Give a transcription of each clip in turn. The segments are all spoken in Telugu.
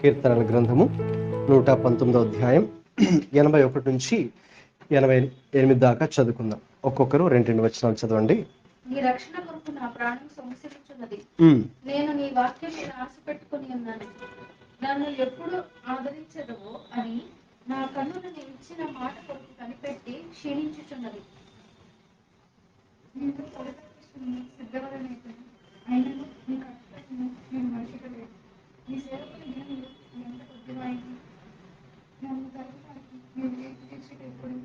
కీర్తనల గ్రంథము 119వ అధ్యాయం 81 నుంచి 88 దాకా చదువుకుందాం. ఒక్కొక్కరు 2 వచనాలు చదవండి. నీ రక్షణ కొరకు నా ప్రాణం సొమ్మసిల్లుచున్నది. నేను నీ వాక్యం మీద ఆశ పెట్టుకుని ఉన్నాను. నన్ను ఎప్పుడు ఆదరించదవో అని నా కన్నులు నీ ఇచ్చిన మాట కొరకు కనిపెట్టి క్షీణించుచున్నది. నేను సిద్ధవరనైతే అయినను నీ కష్టము నేను మర్చిపోలేదు. నీ సేవకుని జ్ఞానులు ఎంత కొద్దివాయిని నన్ను తరగడానికి నేను ఎప్పుడు.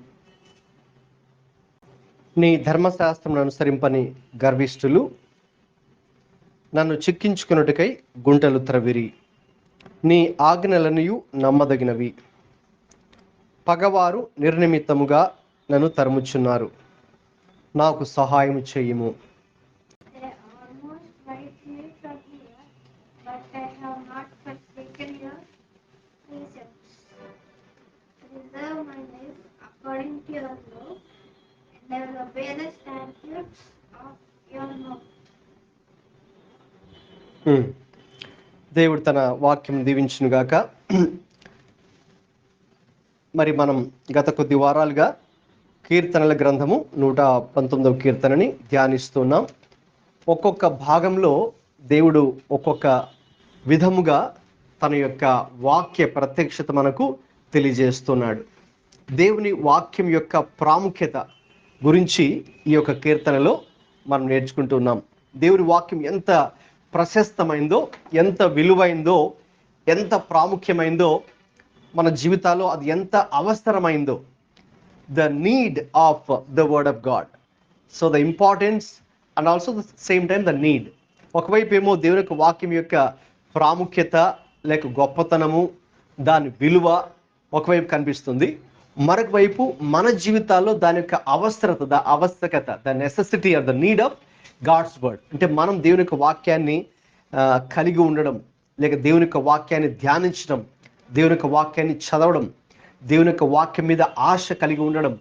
నీ ధర్మశాస్త్రం అనుసరింపని గర్విష్ఠులు నన్ను చిక్కించుకున్నట్టుకై గుంటలు త్రవిరి. నీ ఆజ్ఞలనియు నమ్మదగినవి. పగవారు నిర్నిమిత్తముగా నన్ను తరుముచున్నారు. నాకు సహాయం చేయుము. దేవుడు తన వాక్యం దీవించునుగాక. మరి మనం గత కొద్ది వారాలుగా కీర్తనల గ్రంథము 119వ కీర్తనని ధ్యానిస్తున్నాం. ఒక్కొక్క భాగంలో దేవుడు ఒక్కొక్క విధముగా తన యొక్క వాక్య ప్రత్యక్షత మనకు తెలియజేస్తున్నాడు. దేవుని వాక్యం యొక్క ప్రాముఖ్యత గురించి ఈ యొక్క కీర్తనలో మనం నేర్చుకుంటున్నాం. దేవుని వాక్యం ఎంత ప్రశస్తమైందో, ఎంత విలువైందో, ఎంత ప్రాముఖ్యమైందో, మన జీవితాల్లో అది ఎంత అవసరమైందో. The need of the word of God. So the importance and also the same time the need. ఒకవైపు ఏమో దేవుని యొక్క వాక్యం యొక్క ప్రాముఖ్యత లేక గొప్పతనము, దాని విలువ ఒకవైపు కనిపిస్తుంది. మరొక వైపు మన జీవితాల్లో దాని యొక్క ఆవశ్యకత, the necessity or the need of God's word. అంటే మనం దేవుని యొక్క వాక్యాన్ని కలిగి ఉండడం, లేక దేవుని యొక్క వాక్యాన్ని ధ్యానించడం, దేవుని యొక్క వాక్యాన్ని చదవడం, దేవుని యొక్క వాక్యం మీద ఆశ కలిగి ఉండడం,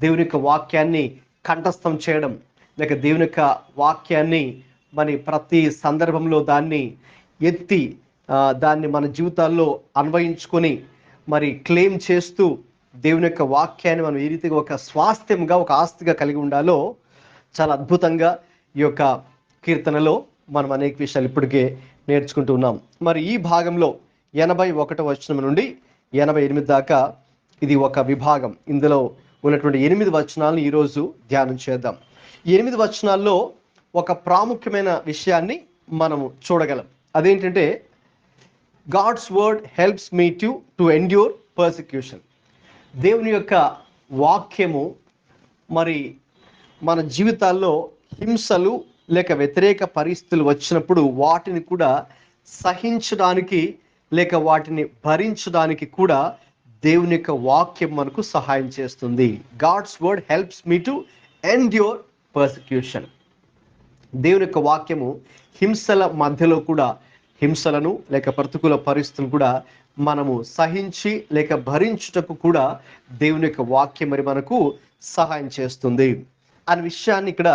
దేవుని యొక్క వాక్యాన్ని కంఠస్థం చేయడం, లేక దేవుని యొక్క వాక్యాన్ని మరి ప్రతి సందర్భంలో దాన్ని ఎత్తి దాన్ని మన జీవితాల్లో అన్వయించుకొని మరి క్లెయిమ్ చేస్తూ దేవుని యొక్క వాక్యాన్ని మనం ఏ రీతిగా ఒక స్వాస్థ్యంగా, ఒక ఆస్తిగా కలిగి ఉండాలో చాలా అద్భుతంగా ఈ యొక్క కీర్తనలో మనం అనేక విషయాలు ఇప్పటికే నేర్చుకుంటూ ఉన్నాం. మరి ఈ భాగంలో 81వ వచనం నుండి 88 దాకా ఇది ఒక విభాగం. ఇందులో ఉన్నటువంటి 8 వచనాలను ఈరోజు ధ్యానం చేద్దాం. 8 వచనాల్లో ఒక ప్రాముఖ్యమైన విషయాన్ని మనము చూడగలం. అదేంటంటే, God's word helps me to endure persecution. దేవుని యొక్క వాక్యము మరి మన జీవితాల్లో హింసలు లేక వ్యతిరేక పరిస్థితులు వచ్చినప్పుడు వాటిని కూడా సహించడానికి లేక వాటిని భరించడానికి కూడా దేవుని యొక్క వాక్యం మనకు సహాయం చేస్తుంది. God's word helps me to endure persecution. దేవుని యొక్క వాక్యము హింసల మధ్యలో కూడా, హింసలను లేక ప్రతికూల పరిస్థితులు కూడా మనము సహించి లేక భరించుటకు కూడా దేవుని యొక్క వాక్యం మరి మనకు సహాయం చేస్తుంది అనే విషయాన్ని ఇక్కడ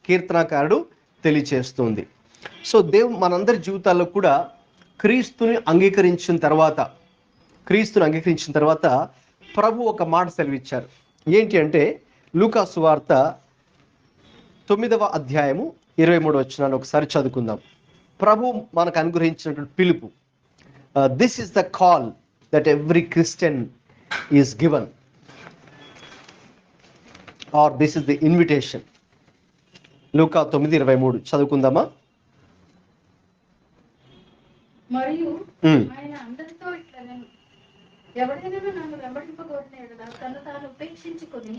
కీర్తనాకారుడు తెలియచేస్తుంది. సో మనందరి జీవితాల్లో కూడా క్రీస్తుని అంగీకరించిన తర్వాత ప్రభు ఒక మాట సెలవిచ్చారు. ఏంటి అంటే, లూకా సువార్త 9వ అధ్యాయము 23వ వచనాన్ని ఒకసారి చదువుకుందాం. ప్రభు మనకు అనుగ్రహించినటువంటి పిలుపు. This is the call that every Christian is given, or this is the invitation. లూకా 9:23 చదువుకుందామా? మరియు ఆయన అందరితో ఇట్లా, ఎవడైనా నన్ను వెంబడింపగోరిన ఎడల తను తాను ఉపేక్షించుకొని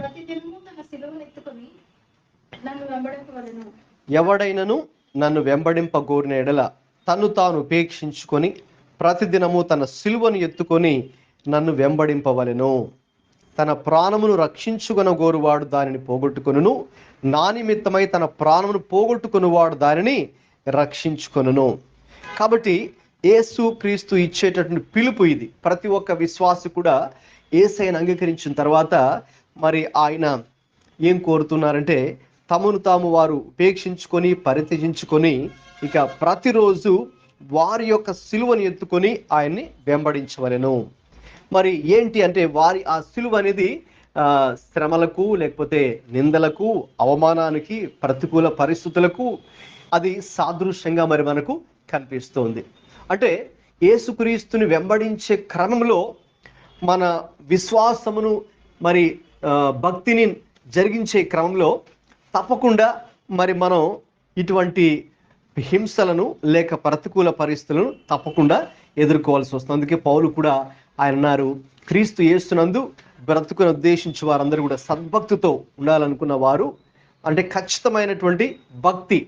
ప్రతి దినము తన సిలువను ఎత్తుకొని నన్ను వెంబడింపవలెను. ఎవడైనను నన్ను వెంబడింపగోరిన ఎడల తను తాను ఉపేక్షించుకొని ప్రతిదినము తన సిలువను ఎత్తుకొని నన్ను వెంబడింపవలెను. తన ప్రాణమును రక్షించుకొనగోరువాడు దానిని పోగొట్టుకొనును, నా నిమిత్తమై తన ప్రాణమును పోగొట్టుకొనువాడు దానిని రక్షించుకొనును. కాబట్టి యేసు క్రీస్తు ఇచ్చేటటువంటి పిలుపు ఇది. ప్రతి ఒక్క విశ్వాసి కూడా యేసయ్యను అంగీకరించిన తర్వాత మరి ఆయన ఏం కోరుతున్నారంటే, తమను తాము వారు ఉపేక్షించుకొని పరిత్యజించుకొని ఇక ప్రతిరోజు వారి యొక్క సిలువను ఎత్తుకొని ఆయన్ని వెంబడించవలెను. మరి ఏంటి అంటే వారి ఆ సిలువ అనేది శ్రమలకు, లేకపోతే నిందలకు, అవమానానికి, ప్రతికూల పరిస్థితులకు అది సాదృశ్యంగా మరి మనకు కనిపిస్తోంది. అంటే యేసుక్రీస్తుని వెంబడించే క్రమంలో మన విశ్వాసమును మరి భక్తిని జరిగించే క్రమంలో తప్పకుండా మరి మనం ఇటువంటి హింసలను లేక ప్రతికూల పరిస్థితులను తప్పకుండా ఎదుర్కోవాల్సి వస్తుంది. అందుకే పౌలు కూడా ఆయన అన్నారు, క్రీస్తు యేసునందు బ్రతుకును ఉద్దేశించి వారందరూ కూడా సద్భక్తితో ఉండాలనుకున్న వారు, అంటే ఖచ్చితమైనటువంటి భక్తి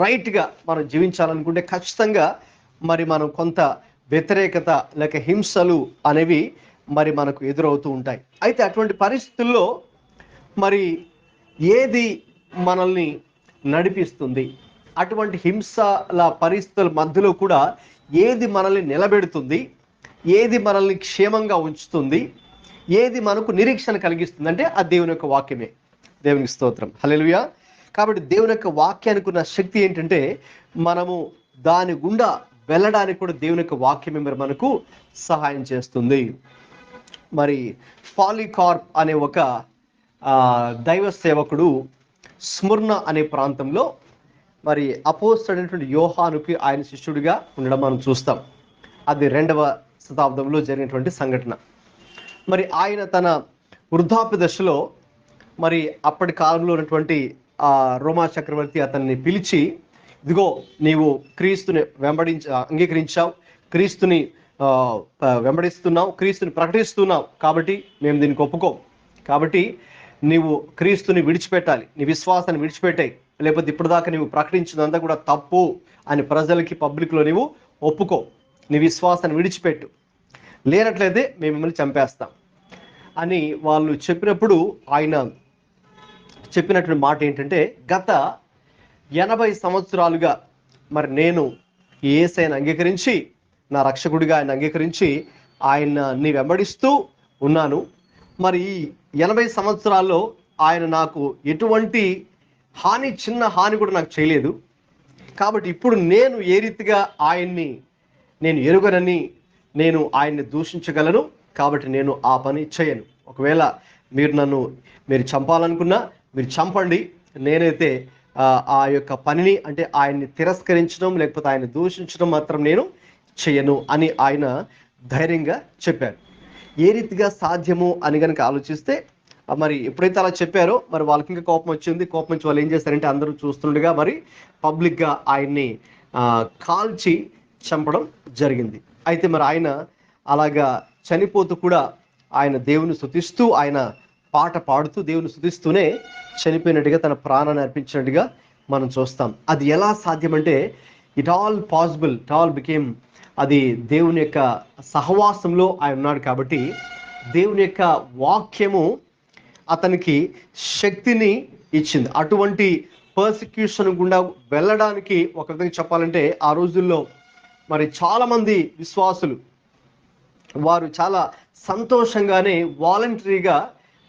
రైట్గా మనం జీవించాలనుకుంటే ఖచ్చితంగా మరి మనం కొంత వ్యతిరేకత లేక హింసలు అనేవి మరి మనకు ఎదురవుతూ ఉంటాయి. అయితే అటువంటి పరిస్థితుల్లో మరి ఏది మనల్ని నడిపిస్తుంది, అటువంటి హింసల పరిస్థితుల మధ్యలో కూడా ఏది మనల్ని నిలబెడుతుంది, ఏది మనల్ని క్షేమంగా ఉంచుతుంది, ఏది మనకు నిరీక్షణ కలిగిస్తుంది అంటే ఆ దేవుని యొక్క వాక్యమే. దేవునికి స్తోత్రం, హల్లెలూయా. కాబట్టి దేవుని యొక్క వాక్యానికి ఉన్న శక్తి ఏంటంటే మనము దాని గుండా వెళ్ళడానికి కూడా దేవుని యొక్క వాక్యమే మరి మనకు సహాయం చేస్తుంది. మరి పాలికార్ప్ అనే ఒక దైవ సేవకుడు స్ముర్ణ అనే ప్రాంతంలో మరి అపోస్తలుడైనటువంటి యోహానుకి ఆయన శిష్యుడిగా ఉండడం మనం చూస్తాం. అది 2వ శతాబ్దంలో జరిగినటువంటి సంఘటన. మరి ఆయన తన వృద్ధాప్య దశలో మరి అప్పటి కాలంలో ఉన్నటువంటి రోమా చక్రవర్తి అతన్ని పిలిచి, ఇదిగో నీవు క్రీస్తుని అంగీకరించావు, క్రీస్తుని వెంబడిస్తున్నావు, క్రీస్తుని ప్రకటిస్తున్నావు, కాబట్టి మేము దీనికి ఒప్పుకోం. కాబట్టి నీవు క్రీస్తుని విడిచిపెట్టాలి, నీ విశ్వాసాన్ని విడిచిపెట్టాయి, లేకపోతే ఇప్పటిదాకా నీవు ప్రకటించినంతా కూడా తప్పు అని ప్రజలకి పబ్లిక్లో నీవు ఒప్పుకో, నీ విశ్వాసాన్ని విడిచిపెట్టు, లేనట్లయితే మేము మిమ్మల్ని చంపేస్తాం అని వాళ్ళు చెప్పినప్పుడు ఆయన చెప్పినటువంటి మాట ఏంటంటే, గత 80 సంవత్సరాలుగా మరి నేను యేసయ్యను అంగీకరించి నా రక్షకుడిగా ఆయన అంగీకరించి ఆయన్ని వెంబడిస్తూ ఉన్నాను. మరి ఈ 80 సంవత్సరాల్లో ఆయన నాకు ఎటువంటి చిన్న హాని కూడా నాకు చేయలేదు. కాబట్టి ఇప్పుడు నేను ఏ రీతిగా ఆయన్ని నేను ఎరుగనని నేను ఆయన్ని దూషించగలను, కాబట్టి నేను ఆ పని చేయను. ఒకవేళ మీరు చంపాలనుకున్నా మీరు చంపండి, నేనైతే ఆ యొక్క పనిని అంటే ఆయన్ని తిరస్కరించడం లేకపోతే ఆయన్ని దూషించడం మాత్రం నేను చేయను అని ఆయన ధైర్యంగా చెప్పారు. ఏ రీతిగా సాధ్యము అని కనుక ఆలోచిస్తే మరి ఎప్పుడైతే అలా చెప్పారో మరి వాళ్ళకి ఇంకా కోపం వచ్చింది. కోపం వచ్చి వాళ్ళు ఏం చేస్తారంటే అందరూ చూస్తుండగా మరి పబ్లిక్గా ఆయన్ని కాల్చి చంపడం జరిగింది. అయితే మరి ఆయన అలాగా చనిపోతూ కూడా ఆయన దేవుని స్తుతిస్తూ ఆయన పాట పాడుతూ దేవుని స్తుతిస్తూనే చనిపోయినట్టుగా తన ప్రాణాన్ని అర్పించినట్టుగా మనం చూస్తాం. అది ఎలా సాధ్యమంటే it all possible, it all became, అది దేవుని యొక్క సహవాసంలో ఆయన ఉన్నాడు కాబట్టి దేవుని యొక్క వాక్యము అతనికి శక్తిని ఇచ్చింది. అటువంటి పర్సిక్యూషన్ గుండా వెళ్ళడానికి ఒక విధంగా చెప్పాలంటే ఆ రోజుల్లో మరి చాలామంది విశ్వాసులు వారు చాలా సంతోషంగానే వాలంటరీగా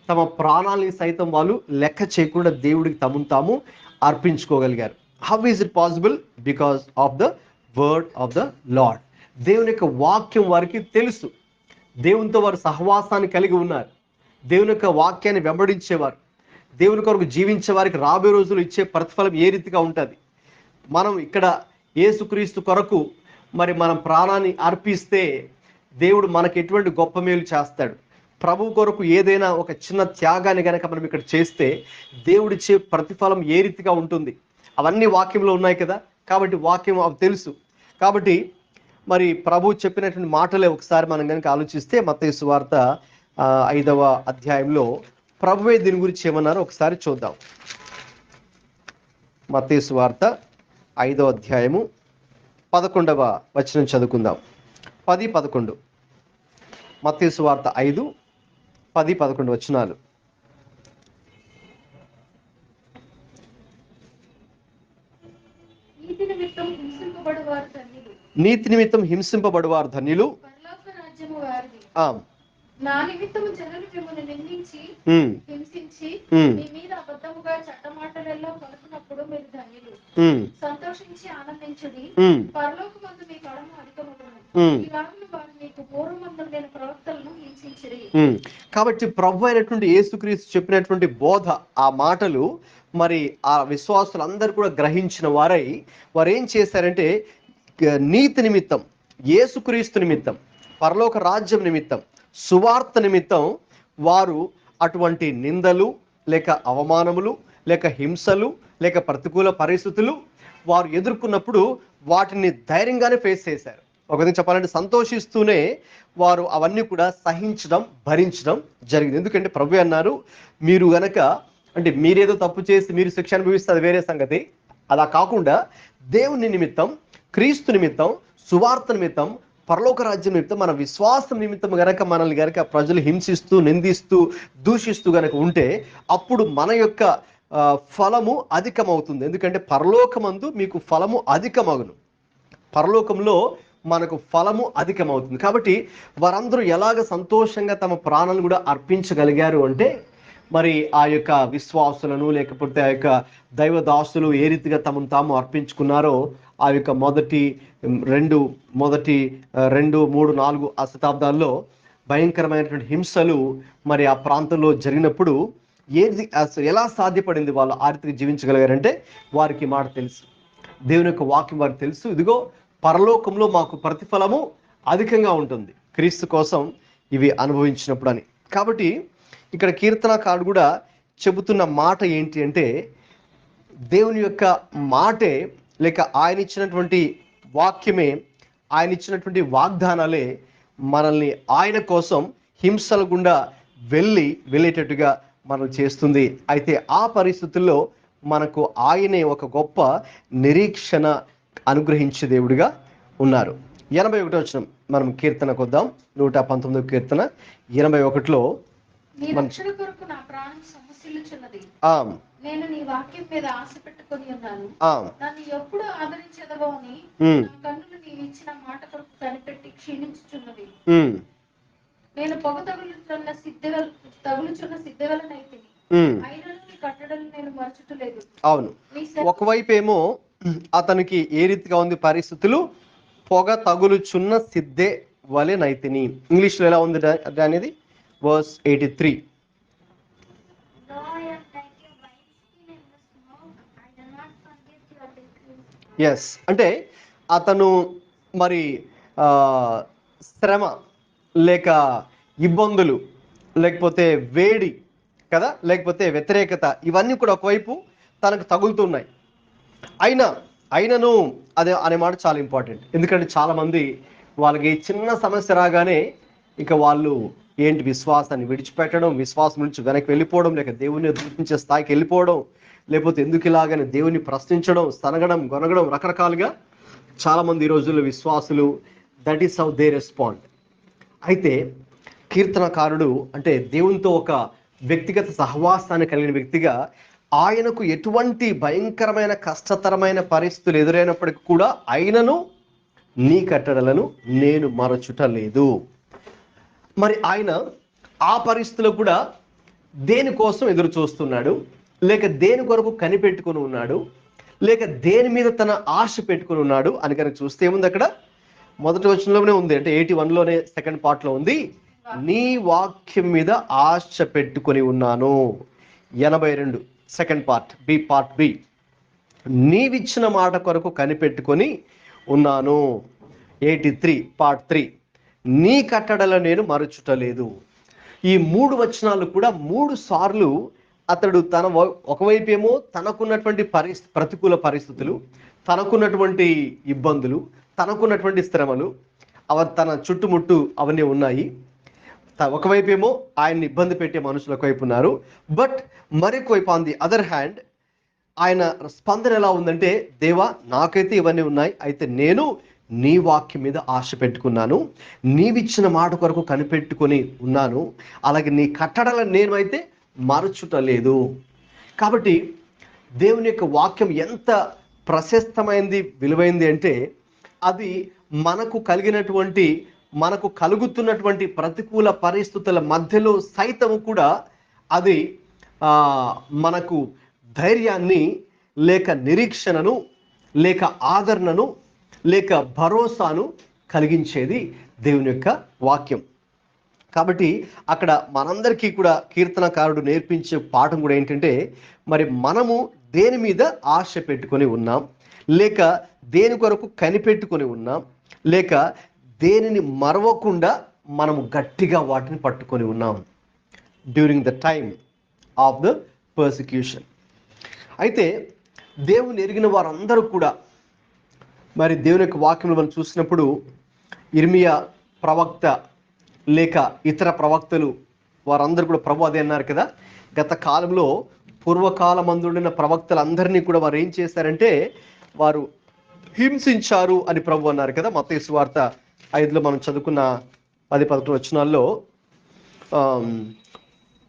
తమ ప్రాణాలని సైతం వాళ్ళు లెక్క చేయకుండా దేవుడికి తమను తాము అర్పించుకోగలిగారు. How is it possible? Because of the word of the Lord. దేవుని యొక్క వాక్యం వారికి తెలుసు, దేవునితో వారు సహవాసాన్ని కలిగి ఉన్నారు, దేవుని యొక్క వాక్యాన్ని వెంబడించేవారు, దేవుని కొరకు జీవించే వారికి రాబోయే రోజులు ఇచ్చే ప్రతిఫలం ఏ రీతిగా ఉంటుంది. మనం ఇక్కడ యేసుక్రీస్తు కొరకు మరి మనం ప్రాణాన్ని అర్పిస్తే దేవుడు మనకు ఎటువంటి గొప్ప మేలు చేస్తాడు. ప్రభు కొరకు ఏదైనా ఒక చిన్న త్యాగాన్ని కనుక మనం ఇక్కడ చేస్తే దేవుడిచ్చే ప్రతిఫలం ఏ రీతిగా ఉంటుంది, అవన్నీ వాక్యంలో ఉన్నాయి కదా. కాబట్టి వాక్యం అవి తెలుసు. కాబట్టి మరి ప్రభు చెప్పినటువంటి మాటలే ఒకసారి మనం కనుక ఆలోచిస్తే మత్తయి సువార్త 5వ అధ్యాయంలో ప్రభువే దీని గురించి ఏమన్నారో ఒకసారి చూద్దాం. మత్తయి సువార్త 5వ అధ్యాయము 11వ వచనం చదువుకుందాం. 10-11. మత్తయి సువార్త 5:10-11 వచనాలు. నీతి నిమిత్తం హింసింపబడువారు ధన్యులు, నా నిమిత్తము జనులు మిమ్మల్ని నిందించి హింసించి మీ మీద అబద్ధముగా చట్టమాటలలో పలుకున్నప్పుడు మీరు ధన్యులు. ఉమ్, సంతోషించి ఆనందించుడి, ఉమ్, పరలోకమందు మీ ఫలము అధికమగును. ఉమ్, ఈలాగున వారు మీకు పూర్వమందు నేను ప్రవక్తలను హింసించిరి. ఉమ్. కాబట్టి ప్రభు అయినటువంటి యేసుక్రీస్తు చెప్పినటువంటి బోధ, ఆ మాటలు మరి ఆ విశ్వాసులందరూ కూడా గ్రహించిన వారై వారు ఏం చేశారంటే నీతి నిమిత్తం, యేసుక్రీస్తు నిమిత్తం, పరలోక రాజ్యం నిమిత్తం, సువార్త నిమిత్తం వారు అటువంటి నిందలు లేక అవమానములు లేక హింసలు లేక ప్రతికూల పరిస్థితులు వారు ఎదుర్కొన్నప్పుడు వాటిని ధైర్యంగానే ఫేస్ చేశారు. ఒక విధంగా చెప్పాలంటే సంతోషిస్తూనే వారు అవన్నీ కూడా సహించడం, భరించడం జరిగింది. ఎందుకంటే ప్రభు అన్నారు, మీరు గనక అంటే మీరేదో తప్పు చేసి మీరు శిక్ష అనుభవిస్తే అది వేరే సంగతి. అలా కాకుండా దేవుని నిమిత్తం, క్రీస్తు నిమిత్తం, సువార్త నిమిత్తం, పరలోక రాజ్యం నిమిత్తం, మన విశ్వాసం నిమిత్తం గనక మనల్ని గనక ప్రజలు హింసిస్తూ, నిందిస్తూ, దూషిస్తూ గనక ఉంటే అప్పుడు మన యొక్క ఫలము అధికమవుతుంది. ఎందుకంటే పరలోకమందు మీకు ఫలము అధికమగును. పరలోకంలో మనకు ఫలము అధికమవుతుంది. కాబట్టి వారందరూ ఎలాగ సంతోషంగా తమ ప్రాణాలను కూడా అర్పించగలిగారు అంటే మరి ఆ యొక్క విశ్వాసులను లేకపోతే ఆ యొక్క దైవదాసులు ఏ రీతిగా తమను తాము అర్పించుకున్నారో ఆ యొక్క మొదటి 2, 3, 4 ఆ శతాబ్దాల్లో భయంకరమైనటువంటి హింసలు మరి ఆ ప్రాంతంలో జరిగినప్పుడు ఏది అసలు ఎలా సాధ్యపడింది వాళ్ళు ఆ రీతిగా జీవించగలిగారంటే వారికి మాట తెలుసు, దేవుని యొక్క వాక్యం వారికి తెలుసు. ఇదిగో పరలోకంలో మాకు ప్రతిఫలము అధికంగా ఉంటుంది క్రీస్తు కోసం ఇవి అనుభవించినప్పుడు అని. కాబట్టి ఇక్కడ కీర్తనకారుడు కూడా చెబుతున్న మాట ఏంటి అంటే దేవుని యొక్క మాటే లేక ఆయన ఇచ్చినటువంటి వాక్యమే, ఆయన ఇచ్చినటువంటి వాగ్దానాలే మనల్ని ఆయన కోసం హింసల గుండా వెళ్ళేటట్టుగా మనం చేస్తుంది. అయితే ఆ పరిస్థితుల్లో మనకు ఆయనే ఒక గొప్ప నిరీక్షణ అనుగ్రహించే దేవుడిగా ఉన్నారు. 81వ వచనం మనం కీర్తనకు వద్దాం. 119వ కీర్తన 81లో నీ రక్షణ కొరకు నా ప్రాణం సమస్యలుచున్నది. నేను నీ వాక్యం మీద ఆశ పెట్టుకొని ఉన్నాను. నన్ను ఎప్పుడు ఆదరించదవో అని నా కన్నులు నీవు ఇచ్చిన మాట కొరకు కనిపెట్టి క్షీణించుచున్నది. నేను పొగ తగులుచున్న సిద్ధగలనైతిని, అయినను నీ కట్టడలు నేను మరచుటలేదు. అవును, ఒకవైపు ఏమో అతనికి ఏ రీతిగా ఉంది పరిస్థితులు, పొగ తగులుచున్న సిద్ధే వలె నైతిని. ఇంగ్లీష్లో ఎలా ఉంది అనేది వర్స్ 83. ఎస్, అంటే అతను మరి శ్రమ లేక ఇబ్బందులు లేకపోతే వేడి కదా, లేకపోతే వ్యతిరేకత, ఇవన్నీ కూడా ఒకవైపు తనకు తగులుతున్నాయి. అయినను అదే అనే మాట చాలా ఇంపార్టెంట్. ఎందుకంటే చాలామంది వాళ్ళకి చిన్న సమస్య రాగానే ఇక వాళ్ళు ఏంటి విశ్వాసాన్ని విడిచిపెట్టడం, విశ్వాసం నుంచి వెనక్కి వెళ్ళిపోవడం, లేక దేవుని దూషించే స్థాయికి వెళ్ళిపోవడం, లేకపోతే ఎందుకు ఇలాగని దేవుని ప్రశ్నించడం, సనగడం, గొనగడం, రకరకాలుగా చాలామంది ఈ రోజుల్లో విశ్వాసులు that is how they respond. అయితే కీర్తనకారుడు అంటే దేవునితో ఒక వ్యక్తిగత సహవాసాన్ని కలిగిన వ్యక్తిగా ఆయనకు ఎటువంటి భయంకరమైన కష్టతరమైన పరిస్థితులు ఎదురైనప్పటికీ కూడా ఆయనను నీ కట్టడలను నేను మరచుటలేదు. మరి ఆయన ఆ పరిస్థితిలో కూడా దేనికోసం ఎదురు చూస్తున్నాడు, లేక దేని కొరకు కనిపెట్టుకుని ఉన్నాడు, లేక దేని మీద తన ఆశ పెట్టుకుని ఉన్నాడు అని కనుక చూస్తే ఏముంది అక్కడ మొదటి వచనంలోనే ఉంది, అంటే 81లోనే సెకండ్ పార్ట్లో ఉంది, నీ వాక్యం మీద ఆశ పెట్టుకొని ఉన్నాను. 82 సెకండ్ పార్ట్ బి, నీవిచ్చిన మాట కొరకు కనిపెట్టుకొని ఉన్నాను. 83 పార్ట్ 3, నీ కట్టడల నేను మరచుటలేదు. ఈ 3 వచనాలు కూడా 3 సార్లు అతడు తన ఒకవైపు ఏమో తనకున్నటువంటి ప్రతికూల పరిస్థితులు, తనకున్నటువంటి ఇబ్బందులు, తనకున్నటువంటి శ్రమలు తన చుట్టుముట్టు అవన్నీ ఉన్నాయి. ఒకవైపు ఏమో ఆయన్ని ఇబ్బంది పెట్టే మనుషులు ఒకవైపు ఉన్నారు. బట్ మరొక వైపు ఆన్ ది అదర్ హ్యాండ్ ఆయన స్పందన ఎలా ఉందంటే, దేవా నాకైతే ఇవన్నీ ఉన్నాయి, అయితే నేను నీ వాక్యం మీద ఆశ పెట్టుకున్నాను, నీవిచ్చిన మాట కొరకు కనిపెట్టుకొని ఉన్నాను, అలాగే నీ కట్టడలను నేను అయితే మరచుటలేదు. కాబట్టి దేవుని యొక్క వాక్యం ఎంత ప్రశస్తమైంది, విలువైంది అంటే అది మనకు కలుగుతున్నటువంటి ప్రతికూల పరిస్థితుల మధ్యలో సైతం కూడా అది మనకు ధైర్యాన్ని లేక నిరీక్షణను, లేక ఆదరణను, లేక భరోసాను కలిగించేది దేవుని యొక్క వాక్యం. కాబట్టి అక్కడ మనందరికీ కూడా కీర్తనకారుడు నేర్పించే పాఠం కూడా ఏంటంటే, మరి మనము దేని మీద ఆశ పెట్టుకొని ఉన్నాం, లేక దేని కొరకు కనిపెట్టుకొని ఉన్నాం, లేక దేనిని మరవకుండా మనము గట్టిగా వాటిని పట్టుకొని ఉన్నాం during the time of the persecution. అయితే దేవుని ఎరిగిన వారందరూ కూడా మరి దేవుని యొక్క వాక్యంలో మనం చూసినప్పుడు ఇర్మియా ప్రవక్త లేక ఇతర ప్రవక్తలు వారందరూ కూడా ప్రభు అదే అన్నారు కదా, గత కాలంలో పూర్వకాలమందుండిన ప్రవక్తలందరినీ కూడా వారు ఏం చేశారంటే వారు హింసించారు అని ప్రభు అన్నారు కదా. మత్తయి సువార్త 5లో మనం చదువుకున్న 10-11 వచనాల్లో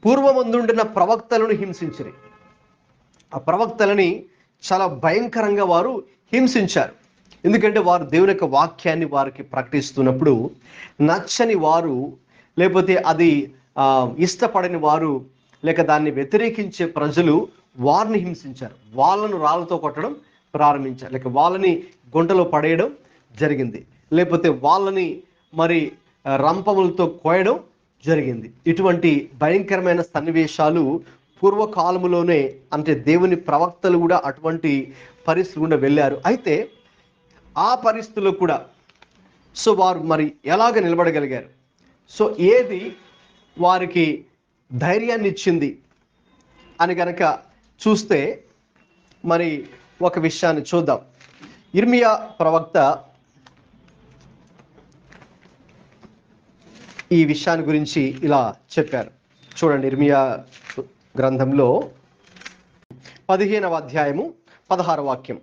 పూర్వమందుండిన ప్రవక్తలను హింసించిరి. ఆ ప్రవక్తలని చాలా భయంకరంగా వారు హింసించారు. ఎందుకంటే వారు దేవుని యొక్క వాక్యాన్ని వారికి ప్రకటిస్తున్నప్పుడు నచ్చని వారు, లేకపోతే అది ఇష్టపడని వారు, లేక దాన్ని వ్యతిరేకించే ప్రజలు వారిని హింసించారు. వాళ్ళను రాళ్ళతో కొట్టడం ప్రారంభించారు, లేక వాళ్ళని గుంటలో పడేయడం జరిగింది, లేకపోతే వాళ్ళని మరి రంపములతో కోయడం జరిగింది. ఇటువంటి భయంకరమైన సన్నివేశాలు పూర్వకాలములోనే, అంటే దేవుని ప్రవక్తలు కూడా అటువంటి పరిస్థితులు గుండా వెళ్ళారు. అయితే ఆ పరిస్థితుల్లో కూడా వారు మరి ఎలాగ నిలబడగలిగారు? ఏది వారికి ధైర్యాన్ని ఇచ్చింది అని గనక చూస్తే మరి ఒక విషయాన్ని చూద్దాం. ఇర్మియా ప్రవక్త ఈ విషయాన్ని గురించి ఇలా చెప్పారు. చూడండి, ఇర్మియా గ్రంథంలో 15వ అధ్యాయము 16వ వాక్యం.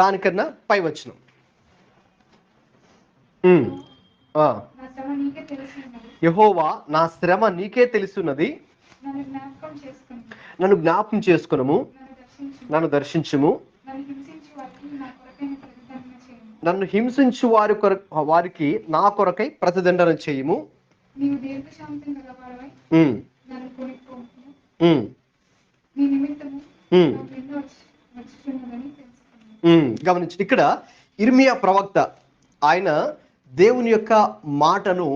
దానికన్నా పై వచనం, యెహోవా నా శ్రమ నీకే తెలుసున్నది, నన్ను జ్ఞాపకం చేసుకొనుము, నన్ను దర్శించుము, నన్ను హింసించు వారికి నా కొరకై ప్రతిదండన చేయము. గమనించండి, ఇక్కడ ఇర్మియా ప్రవక్త ఆయన దేవుని యొక్క మాటను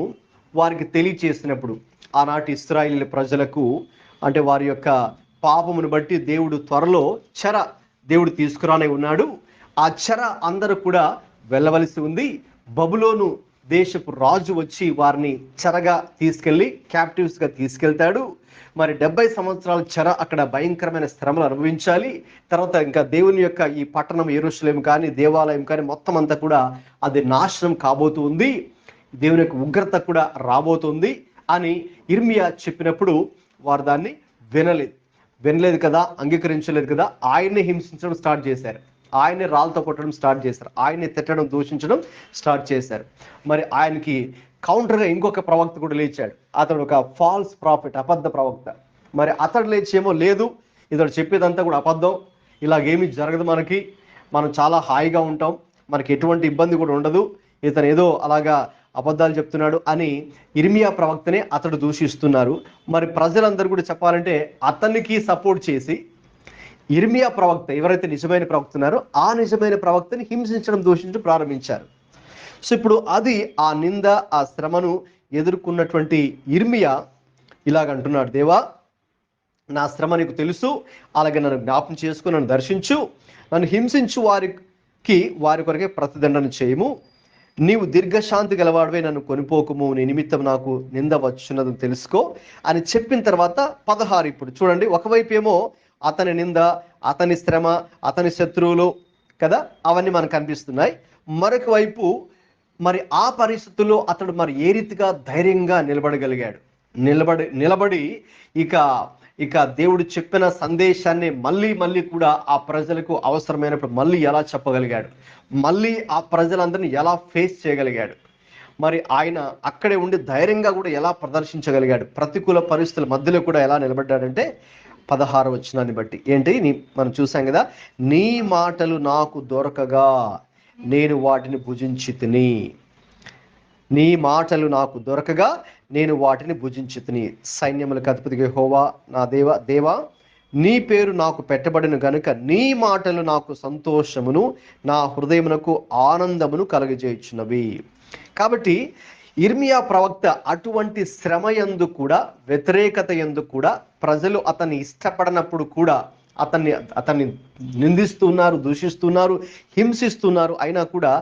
వారికి తెలియచేసినప్పుడు, ఆనాటి ఇశ్రాయేలు ప్రజలకు, అంటే వారి యొక్క పాపమును బట్టి దేవుడు త్వరలో చెర దేవుడు తీసుకురానే ఉన్నాడు. ఆ చెర అందరూ కూడా వెళ్ళవలసి ఉంది. బబులోను దేశపు రాజు వచ్చి వారిని చెరగా తీసుకెళ్ళి క్యాప్టివ్స్గా తీసుకెళ్తాడు. మరి 70 సంవత్సరాల చెర అక్కడ భయంకరమైన శ్రమలు అనుభవించాలి. తర్వాత ఇంకా దేవుని యొక్క ఈ పట్టణం యెరూషలేము కానీ దేవాలయం కానీ మొత్తం అంతా కూడా అది నాశనం కాబోతుంది, దేవుని యొక్క ఉగ్రత కూడా రాబోతుంది అని ఇర్మియా చెప్పినప్పుడు వారు దాన్ని వినలేదు కదా, అంగీకరించలేదు కదా. ఆయన్ని హింసించడం స్టార్ట్ చేశారు, ఆయన్ని రాళ్ళతో కొట్టడం స్టార్ట్ చేశారు, ఆయన్ని తిట్టడం, దూషించడం స్టార్ట్ చేశారు. మరి ఆయనకి కౌంటర్గా ఇంకొక ప్రవక్త కూడా లేచాడు. అతడు ఒక ఫాల్స్ ప్రాఫిట్, అబద్ధ ప్రవక్త. మరి అతడు లేచేమో లేదు, ఇతడు చెప్పేదంతా కూడా అబద్ధం, ఇలాగేమీ జరగదు, మనం చాలా హాయిగా ఉంటాం, మనకి ఎటువంటి ఇబ్బంది కూడా ఉండదు, ఇతను ఏదో అలాగా అబద్ధాలు చెప్తున్నాడు అని ఇర్మియా ప్రవక్తనే అతడు దూషిస్తున్నారు. మరి ప్రజలందరూ కూడా చెప్పాలంటే అతనికి సపోర్ట్ చేసి ఇర్మియా ప్రవక్త, ఎవరైతే నిజమైన ప్రవక్త ఉన్నారో ఆ నిజమైన ప్రవక్తని హింసించడం, దూషించడం ప్రారంభించారు. ఇప్పుడు అది ఆ నింద, ఆ శ్రమను ఎదుర్కొన్నటువంటి ఇర్మియా ఇలాగంటున్నాడు, దేవా నా శ్రమ నీకు తెలుసు, అలాగే నన్ను జ్ఞాపకం చేసుకుని నన్ను దర్శించు, నన్ను హింసించు వారి కొరకే ప్రతిదండన చేయము, నీవు దీర్ఘశాంతి గలవాడివే, నన్ను కొనిపోకుము, నీ నిమిత్తం నాకు నింద వచ్చున్నదని తెలుసుకో అని చెప్పిన తర్వాత 16 ఇప్పుడు చూడండి, ఒకవైపు ఏమో అతని నింద, అతని శ్రమ, అతని శత్రువులు కదా, అవన్నీ మనకు కనిపిస్తున్నాయి. మరొక వైపు మరి ఆ పరిస్థితుల్లో అతడు మరి ఏ రీతిగా ధైర్యంగా నిలబడగలిగాడు, నిలబడి ఇక దేవుడు చెప్పిన సందేశాన్ని మళ్ళీ కూడా ఆ ప్రజలకు అవసరమైనప్పుడు మళ్ళీ ఎలా చెప్పగలిగాడు, మళ్ళీ ఆ ప్రజలందరినీ ఎలా ఫేస్ చేయగలిగాడు, మరి ఆయన అక్కడే ఉండి ధైర్యంగా కూడా ఎలా ప్రదర్శించగలిగాడు, ప్రతికూల పరిస్థితుల మధ్యలో కూడా ఎలా నిలబడ్డాడంటే 16వ వచనాన్ని బట్టి ఏంటి మనం చూసాం కదా, నీ మాటలు నాకు దొరకగా నేను వాటిని భుజించితిని. నీ మాటలు నాకు దొరకగా నేను వాటిని భుజించితిని. సైన్యములకు అధిపతిగా యెహోవా నా దేవా నీ పేరు నాకు పెట్టబడిన గనుక నీ మాటలు నాకు సంతోషమును నా హృదయమునకు ఆనందమును కలుగజేయుచున్నవి. కాబట్టి ఇర్మియా ప్రవక్త అటువంటి శ్రమ యందు కూడా, వ్యతిరేకత యందు కూడా, ప్రజలు అతన్ని ఇష్టపడనప్పుడు కూడా అతన్ని నిందిస్తున్నారు, దూషిస్తున్నారు, హింసిస్తున్నారు. అయినా కూడా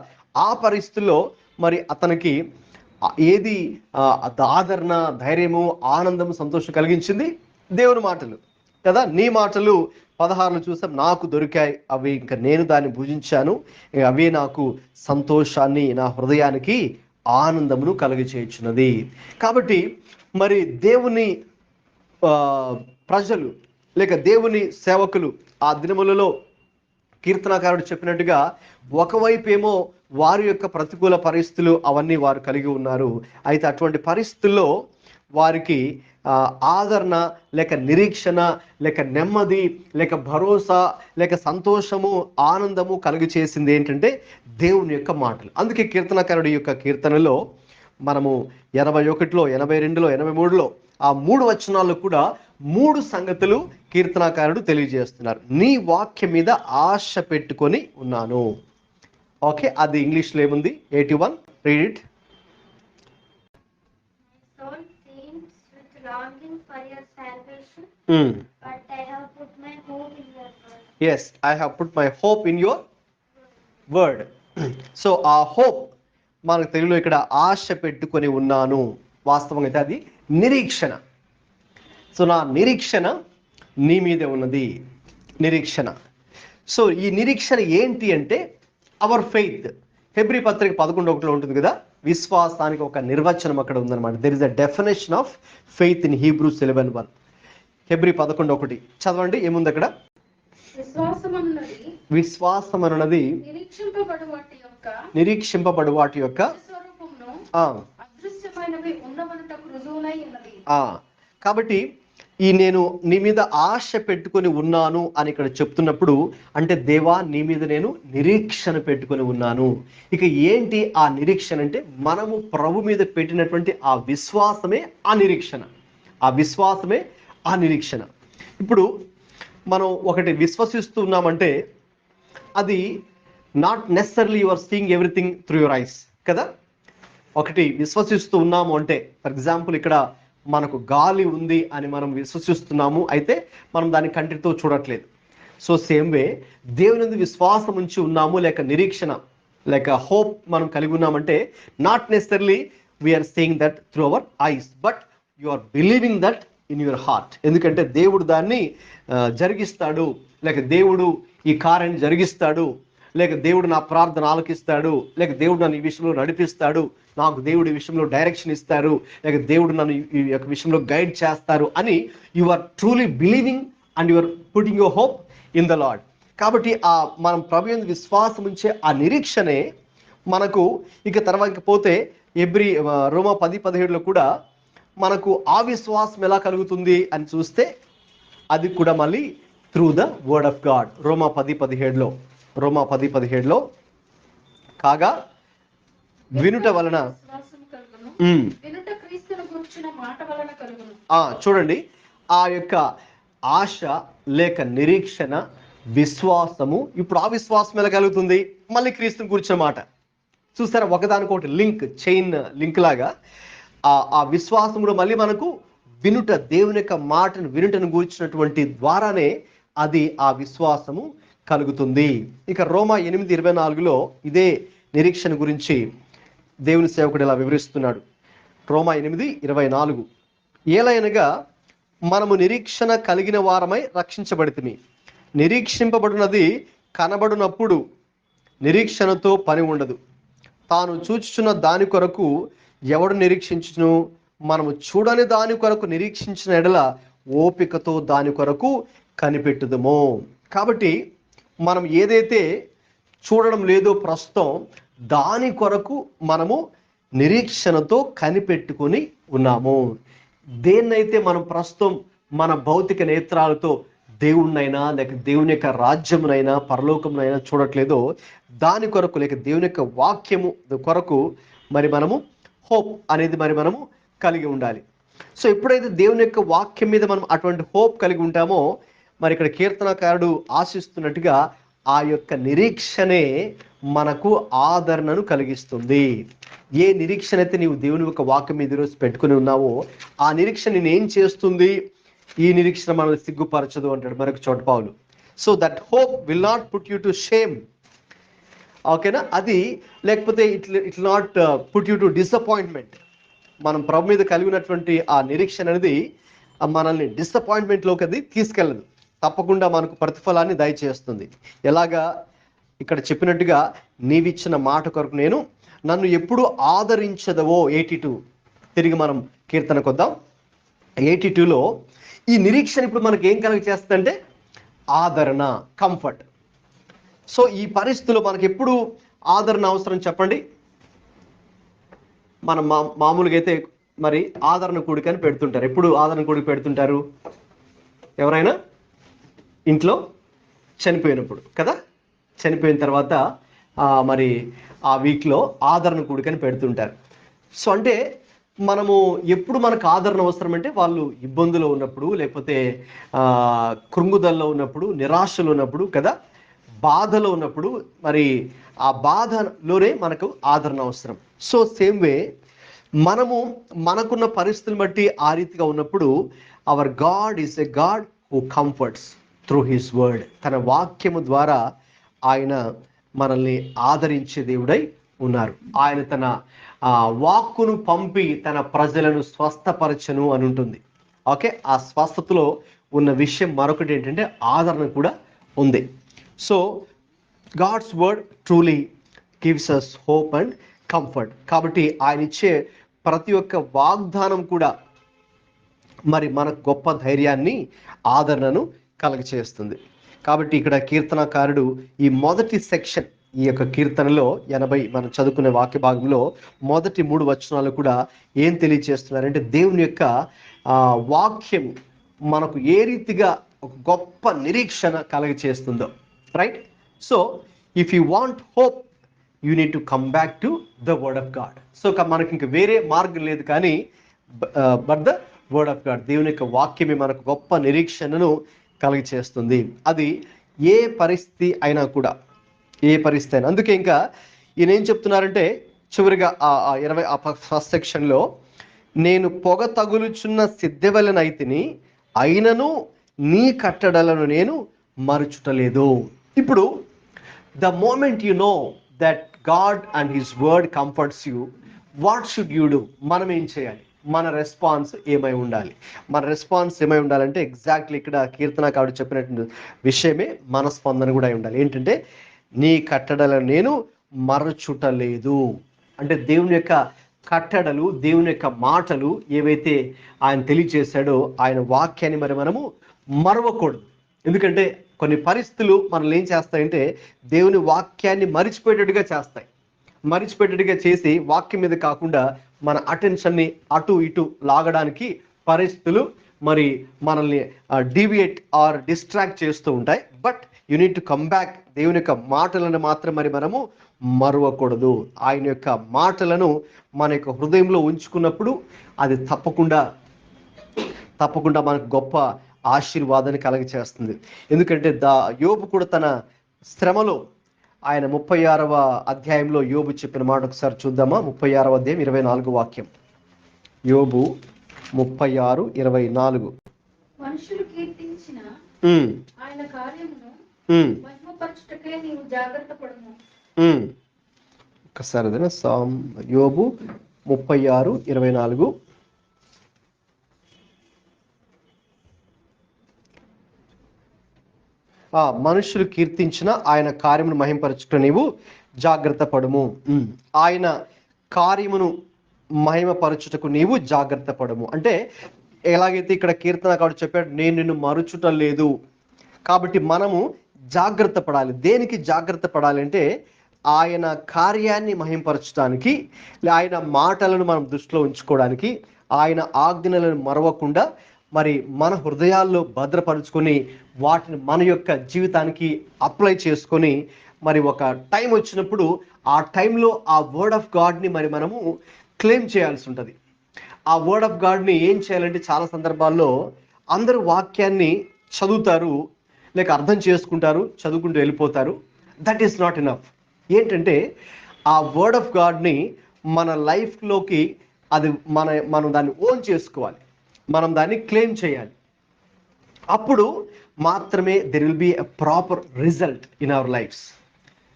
ఆ పరిస్థితుల్లో మరి అతనికి ఏది ఆదరణ, ధైర్యము, ఆనందము, సంతోషం కలిగించింది? దేవుని మాటలు కదా. నీ మాటలు 16 చూసాం, నాకు దొరికాయి, అవి ఇంకా నేను దాన్ని భుజించాను, అవే నాకు సంతోషాన్ని, నా హృదయానికి ఆనందమును కలుగచేయుచున్నది. కాబట్టి మరి దేవుని ప్రజలు లేక దేవుని సేవకులు ఆ దినములలో కీర్తనాకారుడు చెప్పినట్టుగా ఒకవైపు ఏమో వారి యొక్క ప్రతికూల పరిస్థితులు అవన్నీ వారు కలిగి ఉన్నారు. అయితే అటువంటి పరిస్థితుల్లో వారికి ఆదరణ లేక నిరీక్షణ లేక నెమ్మది లేక భరోసా లేక సంతోషము, ఆనందము కలుగు చేసింది ఏంటంటే దేవుని యొక్క మాటలు. అందుకే కీర్తనకారుడి యొక్క కీర్తనలో మనము 81లో, 82లో, 83లో ఆ 3 వచనాల్లో కూడా 3 సంగతులు కీర్తనాకారుడు తెలియజేస్తున్నారు. నీ వాక్యం మీద ఆశ పెట్టుకొని ఉన్నాను. ఓకే, అది ఇంగ్లీష్లో ఏముంది? 81, read it. But I have put my hope in your word. Yes, I have put my hope in your word. So ఆ హోప్ మనకు తెలుగులో ఇక్కడ ఆశ పెట్టుకొని ఉన్నాను. వాస్తవంగా అయితే అది నిరీక్షణ. సో నా నిరీక్షణ నీ మీదే ఉన్నది. నిరీక్షణ. సో ఈ నిరీక్షణ ఏంటి అంటే అవర్ ఫెయిత్. హెబ్రీ పత్రిక 11:1 ఉంటుంది కదా, విశ్వాసానికి ఒక నిర్వచనం అక్కడ ఉందన్నమాట. There is a definition of faith in Hebrews 11:1. Hebrew 11:1 చదవండి, ఏముంది అక్కడ? విశ్వాసమన్నది నిరీక్షింపబడు వాటి యొక్క కాబట్టి ఈ నేను నీ మీద ఆశ పెట్టుకొని ఉన్నాను అని ఇక్కడ చెప్తున్నప్పుడు అంటే దేవా నీ మీద నేను నిరీక్షణ పెట్టుకొని ఉన్నాను. ఇక ఏంటి ఆ నిరీక్షణ అంటే మనము ప్రభు మీద పెట్టినటువంటి ఆ విశ్వాసమే ఆ నిరీక్షణ. ఆ విశ్వాసమే ఆ నిరీక్షణ. ఇప్పుడు మనం ఒకటి విశ్వసిస్తున్నామంటే అది not necessarily you are seeing everything through your eyes కదా. ఒకటి విశ్వసిస్తూ ఉన్నాము అంటే, ఫర్ ఎగ్జాంపుల్ ఇక్కడ మనకు గాలి ఉంది అని మనం విశ్వసిస్తున్నాము, అయితే మనం దాన్ని కంటితో చూడట్లేదు. సో సేమ్ వే దేవుని విశ్వాసం ఉంచి ఉన్నాము లేక నిరీక్షణ లేక హోప్ మనం కలిగి ఉన్నామంటే not necessarily we are seeing that through our eyes, but you are believing that in your heart. ఎందుకంటే దేవుడు దాన్ని జరిగిస్తాడు, లేక దేవుడు ఈ కార్యాన్ని జరిగిస్తాడు, లేక దేవుడు నా ప్రార్థన ఆలకిస్తాడు, లేక దేవుడు నన్ను ఈ విషయంలో నడిపిస్తాడు, నాకు దేవుడు ఈ విషయంలో డైరెక్షన్ ఇస్తారు, లేక దేవుడు నన్ను ఈ యొక్క విషయంలో గైడ్ చేస్తారు అని you are truly believing and you are putting your hope in the Lord. కాబట్టి ఆ మనం ప్రభు యందు విశ్వాసం ఉంచే ఆ నిరీక్షణే మనకు ఇక తర్వాత పోతే రోమా 10:17లో కూడా మనకు ఆ విశ్వాసం ఎలా కలుగుతుంది అని చూస్తే అది కూడా మళ్ళీ through the word of God. రోమా 10:17లో కాగా వినుట వలన చూడండి ఆ యొక్క ఆశ లేక నిరీక్షణ విశ్వాసము. ఇప్పుడు ఆ విశ్వాసం ఎలా కలుగుతుంది? మళ్ళీ క్రీస్తుని కూర్చున్న మాట చూస్తారా, ఒకదానికొకటి లింక్, చైన్ లింక్ లాగా ఆ విశ్వాసంలో మళ్ళీ మనకు వినుట, దేవుని యొక్క మాటను వినుటను కూర్చున్నటువంటి ద్వారానే అది ఆ విశ్వాసము కలుగుతుంది. ఇక రోమా 8:24లో ఇదే నిరీక్షణ గురించి దేవుని సేవకుడు ఇలా వివరిస్తున్నాడు. రోమా 8:24 ఏలయనగా మనము నిరీక్షణ కలిగిన వారమై రక్షించబడితిమి. నిరీక్షింపబడినది కనబడినప్పుడు నిరీక్షణతో పని ఉండదు. తాను చూచుచున్న దాని కొరకు ఎవడు నిరీక్షించును? మనము చూడని దాని కొరకు నిరీక్షించిన ఎడల ఓపికతో దాని కొరకు కనిపెట్టుదుము. కాబట్టి మనం ఏదైతే చూడడం లేదో ప్రస్తుతం దాని కొరకు మనము నిరీక్షణతో కనిపెట్టుకొని ఉన్నాము. దేన్నైతే మనం ప్రస్తుతం మన భౌతిక నేత్రాలతో దేవుణ్ణైనా లేక దేవుని యొక్క రాజ్యమునైనా పరలోకమునైనా చూడట్లేదో దాని కొరకు లేక దేవుని యొక్క వాక్యము కొరకు మరి మనము హోప్ అనేది మరి మనము కలిగి ఉండాలి. సో ఎప్పుడైతే దేవుని యొక్క వాక్యం మీద మనం అటువంటి హోప్ కలిగి ఉంటామో మరి ఇక్కడ కీర్తనకారుడు ఆశిస్తున్నట్టుగా ఆ యొక్క నిరీక్షణే మనకు ఆదరణను కలిగిస్తుంది. ఏ నిరీక్షణ అయితే నీవు దేవుని యొక్క వాక్యం మీద ఈరోజు పెట్టుకుని ఉన్నావో ఆ నిరీక్షణ నేను ఏం చేస్తుంది, ఈ నిరీక్షణ మనల్ని సిగ్గుపరచదు అంటాడు మరొక చోట పౌలు. So that hope will not put you to shame. ఓకేనా? అది లేకపోతే it not put you to disappointment. మనం ప్రభు మీద కలిగినటువంటి ఆ నిరీక్షణ అనేది మనల్ని డిసప్పాయింట్మెంట్లోకి అది తీసుకెళ్ళదు, తప్పకుండా మనకు ప్రతిఫలాన్ని దయచేస్తుంది. ఎలాగా? ఇక్కడ చెప్పినట్టుగా నీవిచ్చిన మాట కొరకు నేను నన్ను ఎప్పుడు ఆదరించదవో. 82 తిరిగి మనం కీర్తనకు వద్దాం. 82లో ఈ నిరీక్షణ ఇప్పుడు మనకి ఏం కలిగి చేస్తుందంటే ఆదరణ, కంఫర్ట్. సో ఈ పరిస్థితిలో మనకి ఎప్పుడు ఆదరణ అవసరం చెప్పండి? మనం మామూలుగా అయితే మరి ఆదరణ కూడికని పెడుతుంటారు. ఎప్పుడు ఆదరణ కూడిక పెడుతుంటారు? ఎవరైనా ఇంట్లో చనిపోయినప్పుడు కదా, చనిపోయిన తర్వాత మరి ఆ వీక్లో ఆదరణ కూడికని పెడుతుంటారు. సో అంటే మనము ఎప్పుడు మనకు ఆదరణ అవసరం అంటే వాళ్ళు ఇబ్బందులో ఉన్నప్పుడు, లేకపోతే కృంగుదల్లో ఉన్నప్పుడు, నిరాశలో ఉన్నప్పుడు కదా, బాధలో ఉన్నప్పుడు, మరి ఆ బాధలోనే మనకు ఆదరణ అవసరం. సో సేమ్ వే మనము మనకున్న పరిస్థితులను బట్టి ఆ రీతిగా ఉన్నప్పుడు hour God is a God who comforts through his word. తన వాక్యము ద్వారా ఆయన మనల్ని ఆదరించే దేవుడై ఉన్నారు. ఆయన తన వాక్కును పంపి తన ప్రజలను స్వస్థపరచను అని ఉంటుంది. ఓకే, ఆ స్వస్థతలో ఉన్న విషయం మరొకటి ఏంటంటే ఆదరణ కూడా ఉంది. So God's word truly gives us hope and comfort. కాబట్టి ఆయన ఇచ్చే ప్రతి ఒక్క వాగ్దానం కూడా మరి మనకు గొప్ప ధైర్యాన్ని, ఆదరణను కలగచేస్తుంది. కాబట్టి ఇక్కడ కీర్తనకారుడు ఈ మొదటి సెక్షన్, ఈ యొక్క కీర్తనలో 80 మనం చదువుకునే వాక్య భాగంలో మొదటి 3 వచనాలు కూడా ఏం తెలియజేస్తున్నారంటే దేవుని యొక్క వాక్యం మనకు ఏ రీతిగా ఒక గొప్ప నిరీక్షణ కలగచేస్తుందో. Right? So if you want hope you need to come back to the word of God. So మనకి ఇంక వేరే మార్గం లేదు కానీ but the word of God. దేవుని యొక్క వాక్యమే మనకు గొప్ప నిరీక్షణను కలిగచేస్తుంది. అది ఏ పరిస్థితి అయినా కూడా, ఏ పరిస్థితి అయినా. అందుకే ఇంకా ఈయన ఏం చెప్తున్నారంటే చివరిగా 20 ఫస్ట్ సెక్షన్లో, నేను పొగ తగులుచున్న సిద్ధవెలనైతిని అయినను నీ కట్టడలను నేను మరుచుటలేదు. ఇప్పుడు the moment you know that God and his word comforts you, what should you do? మనం ఏం చేయాలి? మన రెస్పాన్స్ ఏమై ఉండాలి? మన రెస్పాన్స్ ఏమై ఉండాలంటే ఎగ్జాక్ట్లీ ఇక్కడ కీర్తనకారుడు చెప్పినటువంటి విషయమే మన స్పందన కూడా అయి ఉండాలి. ఏంటంటే నీ కట్టడలను నేను మరచుటలేదు. అంటే దేవుని యొక్క కట్టడలు, దేవుని యొక్క మాటలు ఏవైతే ఆయన తెలియజేశాడో ఆయన వాక్యాన్ని మరి మనము మరవకూడదు. ఎందుకంటే కొన్ని పరిస్థితులు మనల్ని ఏం చేస్తాయంటే దేవుని వాక్యాన్ని మరిచిపోయేటట్టుగా చేస్తాయి. మరిచిపోయేటట్టుగా చేసి వాక్యం మీద కాకుండా మన అటెన్షన్ని అటు ఇటు లాగడానికి పరిస్థితులు మరి మనల్ని డీవియేట్ ఆర్ డిస్ట్రాక్ట్ చేస్తూ ఉంటాయి. But you need to come back. దేవుని యొక్క మాటలను మాత్రం మరి మనము మరవకూడదు. ఆయన యొక్క మాటలను మన యొక్క హృదయంలో ఉంచుకున్నప్పుడు అది తప్పకుండా మనకు గొప్ప ఆశీర్వాదాన్ని కలగచేస్తుంది. ఎందుకంటే యోబు కూడా తన శ్రమలో ఆయన 36వ అధ్యాయంలో యోబు చెప్పిన మాట ఒకసారి చూద్దామా? 36వ అధ్యాయం 24 వాక్యం. యోబు 36:24. మనుషులు కీర్తించిన ఆయన కార్యమును మహిమపరచుటకే నీవు జాగ్రత్త పడుము. ఒకసారి అదే యోబు 36:24. మనుషులు కీర్తించిన ఆయన కార్యమును మహిమపరచుట నీవు జాగ్రత్త పడుము. ఆయన కార్యమును మహిమపరచుటకు నీవు జాగ్రత్త పడుము అంటే ఎలాగైతే ఇక్కడ కీర్తనకారుడు చెప్పాడు, నేను నిన్ను మరుచుట లేదు. కాబట్టి మనము జాగ్రత్త పడాలి. దేనికి జాగ్రత్త పడాలి అంటే ఆయన కార్యాన్ని మహిమపరచడానికి, ఆయన మాటలను మనం దృష్టిలో ఉంచుకోవడానికి, ఆయన ఆజ్ఞలను మరవకుండా మరి మన హృదయాల్లో భద్రపరుచుకొని వాటిని మన యొక్క జీవితానికి అప్లై చేసుకొని మరి ఒక టైం వచ్చినప్పుడు ఆ టైంలో ఆ వర్డ్ ఆఫ్ గాడ్ని మరి మనము క్లెయిమ్ చేయాల్సి ఉంటుంది. ఆ వర్డ్ ఆఫ్ గాడ్ని ఏం చేయాలంటే చాలా సందర్భాల్లో అందరూ వాక్యాన్ని చదువుతారు, లేక అర్థం చేసుకుంటారు, చదువుకుంటూ వెళ్ళిపోతారు. That is not enough. ఏంటంటే ఆ వర్డ్ ఆఫ్ గాడ్ని మన లైఫ్లోకి అది మనం దాన్ని ఓన్ చేసుకోవాలి, మనం దాన్ని క్లెయిమ్ చేయాలి. అప్పుడు మాత్రమే there will be a proper result in our lifes.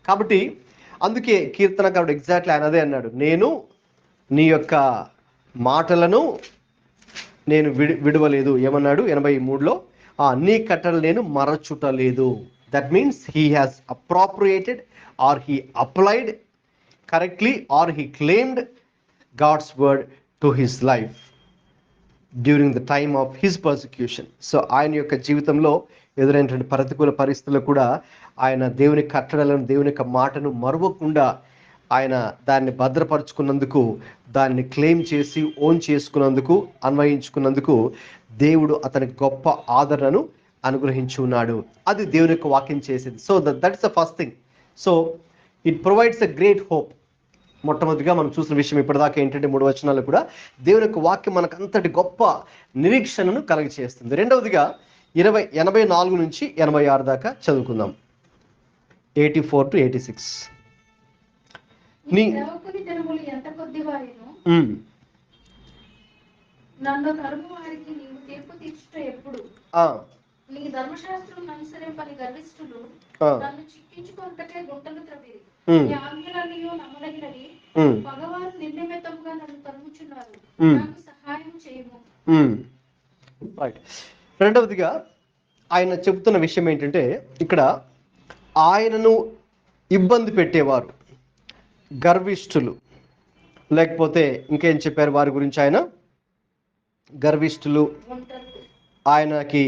కాబట్టి అందుకే కీర్తనకారుడు ఎగ్జాక్ట్లీ ఆయన అదే అన్నాడు, నేను నీ యొక్క మాటలను నేను విడవలేదు. ఏమన్నాడు 83లో, నీ కట్టలు నేను మరచుటలేదు. That means he has appropriated or he applied correctly or he claimed God's word to his life during the time of his persecution. So ఆయన యొక్క జీవితంలో ఎదురైనటువంటి ప్రతికూల పరిస్థితుల్లో కూడా ఆయన దేవుని కట్టడలను, దేవుని యొక్క మాటను మరవకుండా ఆయన దాన్ని భద్రపరుచుకున్నందుకు, దాన్ని క్లెయిమ్ చేసి ఓన్ చేసుకున్నందుకు, అన్వయించుకున్నందుకు దేవుడు అతనికి గొప్ప ఆదరణను అనుగ్రహించి ఉన్నాడు. అది దేవుని యొక్క వాక్యం చేసేది. So that is the first thing. So it provides a great hope. మొట్టమొదటిగా మనం చూసిన విషయం ఇప్పటిదాకా ఏంటంటే 3 వచనాలు కూడా దేవుని యొక్క వాక్యం మనకు అంతటి గొప్ప నిరీక్షణను కలగచేస్తుంది. రెండవదిగా 84 నుంచి 86 దాకా చదువుకుందాం. 84 to 86. నీ సేవకుని జనములు ఎంత కొద్దివారిను, నన్ను తరుము వారికి నీవు తీర్పు తీర్చుట ఎప్పుడు? నీ ధర్మశాస్త్రం అనుసరింపని గర్విష్ఠులు నన్ను చిక్కించుకొనుటకే గుంటలు త్రవ్విరి. నీ ఆజ్ఞలన్నీయు నమ్మదగినవి, పగవారు నిర్నిమిత్తముగా నన్ను తరుముచున్నారు. నాకు సహాయం చేయము. రెండవదిగా ఆయన చెబుతున్న విషయం ఏంటంటే, ఇక్కడ ఆయనను ఇబ్బంది పెట్టేవారు, గర్విష్ఠులు, లేకపోతే ఇంకేం చెప్పారు వారి గురించి? ఆయన గర్విష్ఠులు, ఆయనకి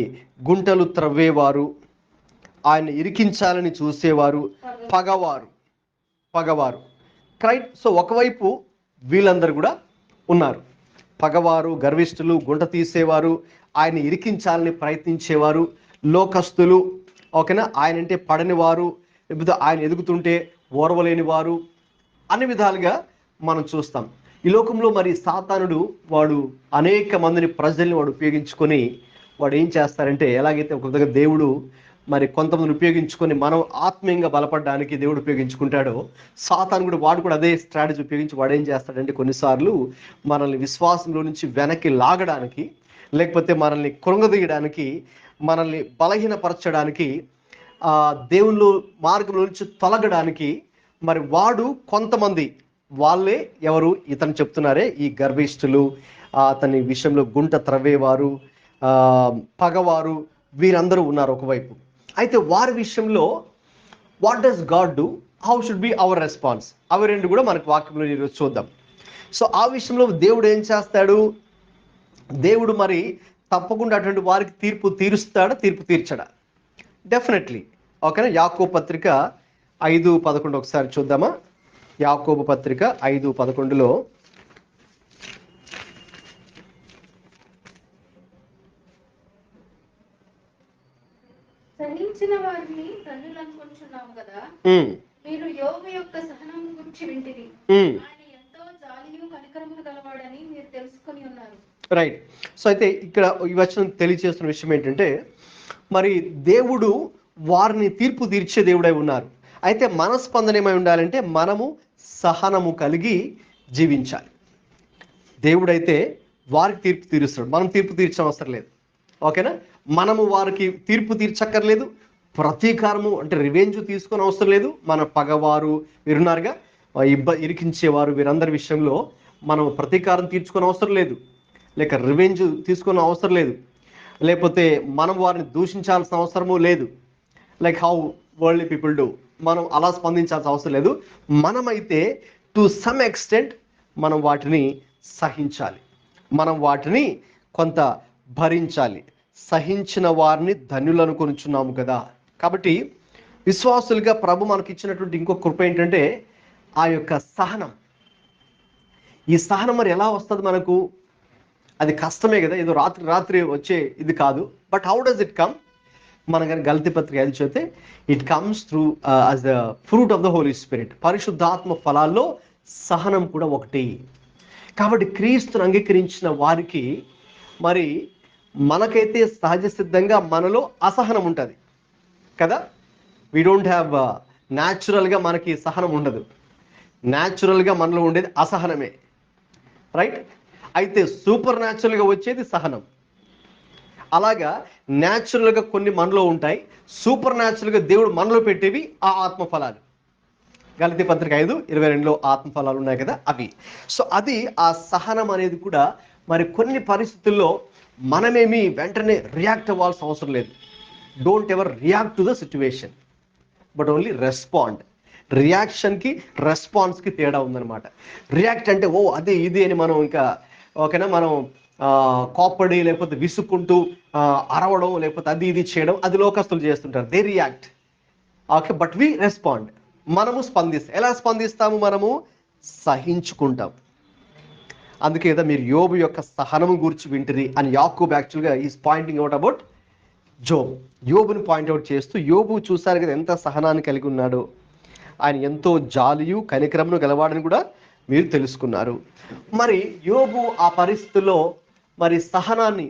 గుంటలు త్రవ్వేవారు, ఆయన ఇరికించాలని చూసేవారు, పగవారు. రైట్. సో ఒకవైపు వీళ్ళందరూ కూడా ఉన్నారు, పగవారు, గర్విష్ఠులు, గుంట తీసేవారు, ఆయన ఇరికించాలని ప్రయత్నించేవారు, లోకస్తులు, ఓకేనా, ఆయన అంటే పడని వారు, లేకపోతే ఆయన ఎదుగుతుంటే ఓర్వలేని వారు, అన్ని విధాలుగా మనం చూస్తాం. ఈ లోకంలో మరి సాతానుడు వాడు అనేక మందిని, ప్రజల్ని వాడు ఉపయోగించుకొని వాడు ఏం చేస్తారంటే, ఎలాగైతే ఒక దగ్గర దేవుడు మరి కొంతమందిని ఉపయోగించుకొని మనం ఆత్మీయంగా బలపడడానికి దేవుడు ఉపయోగించుకుంటాడో, సాతాను కూడా వాడు కూడా అదే స్ట్రాటజీ ఉపయోగించి వాడు ఏం చేస్తాడంటే కొన్నిసార్లు మనల్ని విశ్వాసంలో నుంచి వెనక్కి లాగడానికి, లేకపోతే మనల్ని కృంగదీయడానికి, మనల్ని బలహీనపరచడానికి, దేవుళ్ళు మార్గంలో నుంచి తొలగడానికి మరి వాడు కొంతమంది, వాళ్ళే ఎవరు ఇతను చెప్తున్నారే ఈ గర్విష్ఠులు, అతని విషయంలో గుంట త్రవ్వేవారు, పగవారు, వీరందరూ ఉన్నారు ఒకవైపు. అయితే వారి విషయంలో what does God do, how should be our response, అవి రెండు కూడా మనకు వాక్యంలో ఈరోజు చూద్దాం. సో ఆ విషయంలో దేవుడు ఏం చేస్తాడు? దేవుడు మరి తప్పకుండా అటువంటి వారికి తీర్పు తీరుస్తాడా, తీర్పు తీర్చడా? డెఫినెట్లీ. ఓకేనా. యాకోబు పత్రిక 5:11 ఒకసారి చూద్దామా? యాకోబు పత్రిక 5:11లో సహించిన వారిని ధన్యులు అనుకుంటున్నాము కదా, మీరు యోబు యొక్క సహనం గురించి వింటిరి. ఆయన ఎంతో జాలియు కనికరమును గలవాడని మీరు తెలుసుకొని ఉన్నారు. రైట్. సో అయితే ఇక్కడ ఈ వచనం తెలియజేస్తున్న విషయం ఏంటంటే, మరి దేవుడు వారిని తీర్పు తీర్చే దేవుడై ఉన్నారు. అయితే మనస్పందన ఏమై ఉండాలంటే, మనము సహనము కలిగి జీవించాలి. దేవుడైతే వారికి తీర్పు తీరుస్తాడు, మనం తీర్పు తీర్చడం అవసరం లేదు. ఓకేనా. మనము వారికి తీర్పు తీర్చక్కర్లేదు, ప్రతీకారము అంటే రివెంజ్ తీసుకొని అవసరం లేదు. మన పగవారు వీరున్నారుగా, ఇరికించేవారు, వీరందరి విషయంలో మనం ప్రతీకారం తీర్చుకొని అవసరం లేదు, లేక రివెంజ్ తీసుకునే అవసరం లేదు, లేకపోతే మనం వారిని దూషించాల్సిన అవసరము లేదు. Like how worldly people do, మనం అలా స్పందించాల్సిన అవసరం లేదు. మనమైతే టు సమ్ ఎక్స్టెంట్ మనం వాటిని సహించాలి, మనం వాటిని కొంత భరించాలి. సహించిన వారిని ధన్యులు అనుకొనుచున్నాము కదా. కాబట్టి విశ్వాసులుగా ప్రభు మనకి ఇచ్చినటువంటి ఇంకొక కృప ఏంటంటే ఆ యొక్క సహనం. ఈ సహనం మరి ఎలా వస్తుంది మనకు అది కష్టమే కదా, ఏదో రాత్రి వచ్చే ఇది కాదు. But how does it come? మనం కానీ గలతీ పత్రిక 5 చదివితే it comes through as the fruit of the Holy Spirit. పరిశుద్ధాత్మ ఫలాల్లో సహనం కూడా ఒకటి. కాబట్టి క్రీస్తును అంగీకరించిన వారికి మరి మనకైతే సహజ సిద్ధంగా మనలో అసహనం ఉంటుంది కదా. వీ డోంట్ హ్యావ్ న్యాచురల్గా మనకి సహనం ఉండదు. న్యాచురల్గా మనలో ఉండేది అసహనమే, రైట్? అయితే సూపర్ న్యాచురల్గా వచ్చేది సహనం. అలాగా న్యాచురల్గా కొన్ని మనలో ఉంటాయి, సూపర్ న్యాచురల్గా దేవుడు మనలో పెట్టేవి ఆ ఆత్మఫలాలు. గలతీ పత్రిక 5:22లో ఆత్మఫలాలు ఉన్నాయి కదా, అవి. సో అది ఆ సహనం అనేది కూడా మరి కొన్ని పరిస్థితుల్లో మనమేమి వెంటనే రియాక్ట్ అవ్వాల్సిన అవసరం లేదు. Don't ever react to the situation, but only respond. రియాక్షన్కి రెస్పాన్స్కి తేడా ఉందన్నమాట. రియాక్ట్ అంటే ఓ అది ఇది అని మనం ఇంకా ఓకేనా, మనం కోప్పడి లేకపోతే విసుక్కుంటూ అరవడం లేకపోతే అది ఇది చేయడం, అది లోకస్తులు చేస్తుంటారు. They react, okay. But we respond. మనము స్పందిస్తాం. ఎలా స్పందిస్తాము? మనము సహించుకుంటాం. అందుకే కదా మీరు యోబు యొక్క సహనము గురించి వింటిరి అని యాకోబు యాక్చువల్గా is pointing out about Job. యోబుని పాయింట్అవుట్ చేస్తూ, యోబు చూశారు కదా ఎంత సహనాన్ని కలిగి ఉన్నాడో, ఆయన ఎంతో జాలియు కనికరమును గలవాడని కూడా మీరు తెలుసుకున్నారు. మరి యోబు ఆ పరిస్థితుల్లో మరి సహనాన్ని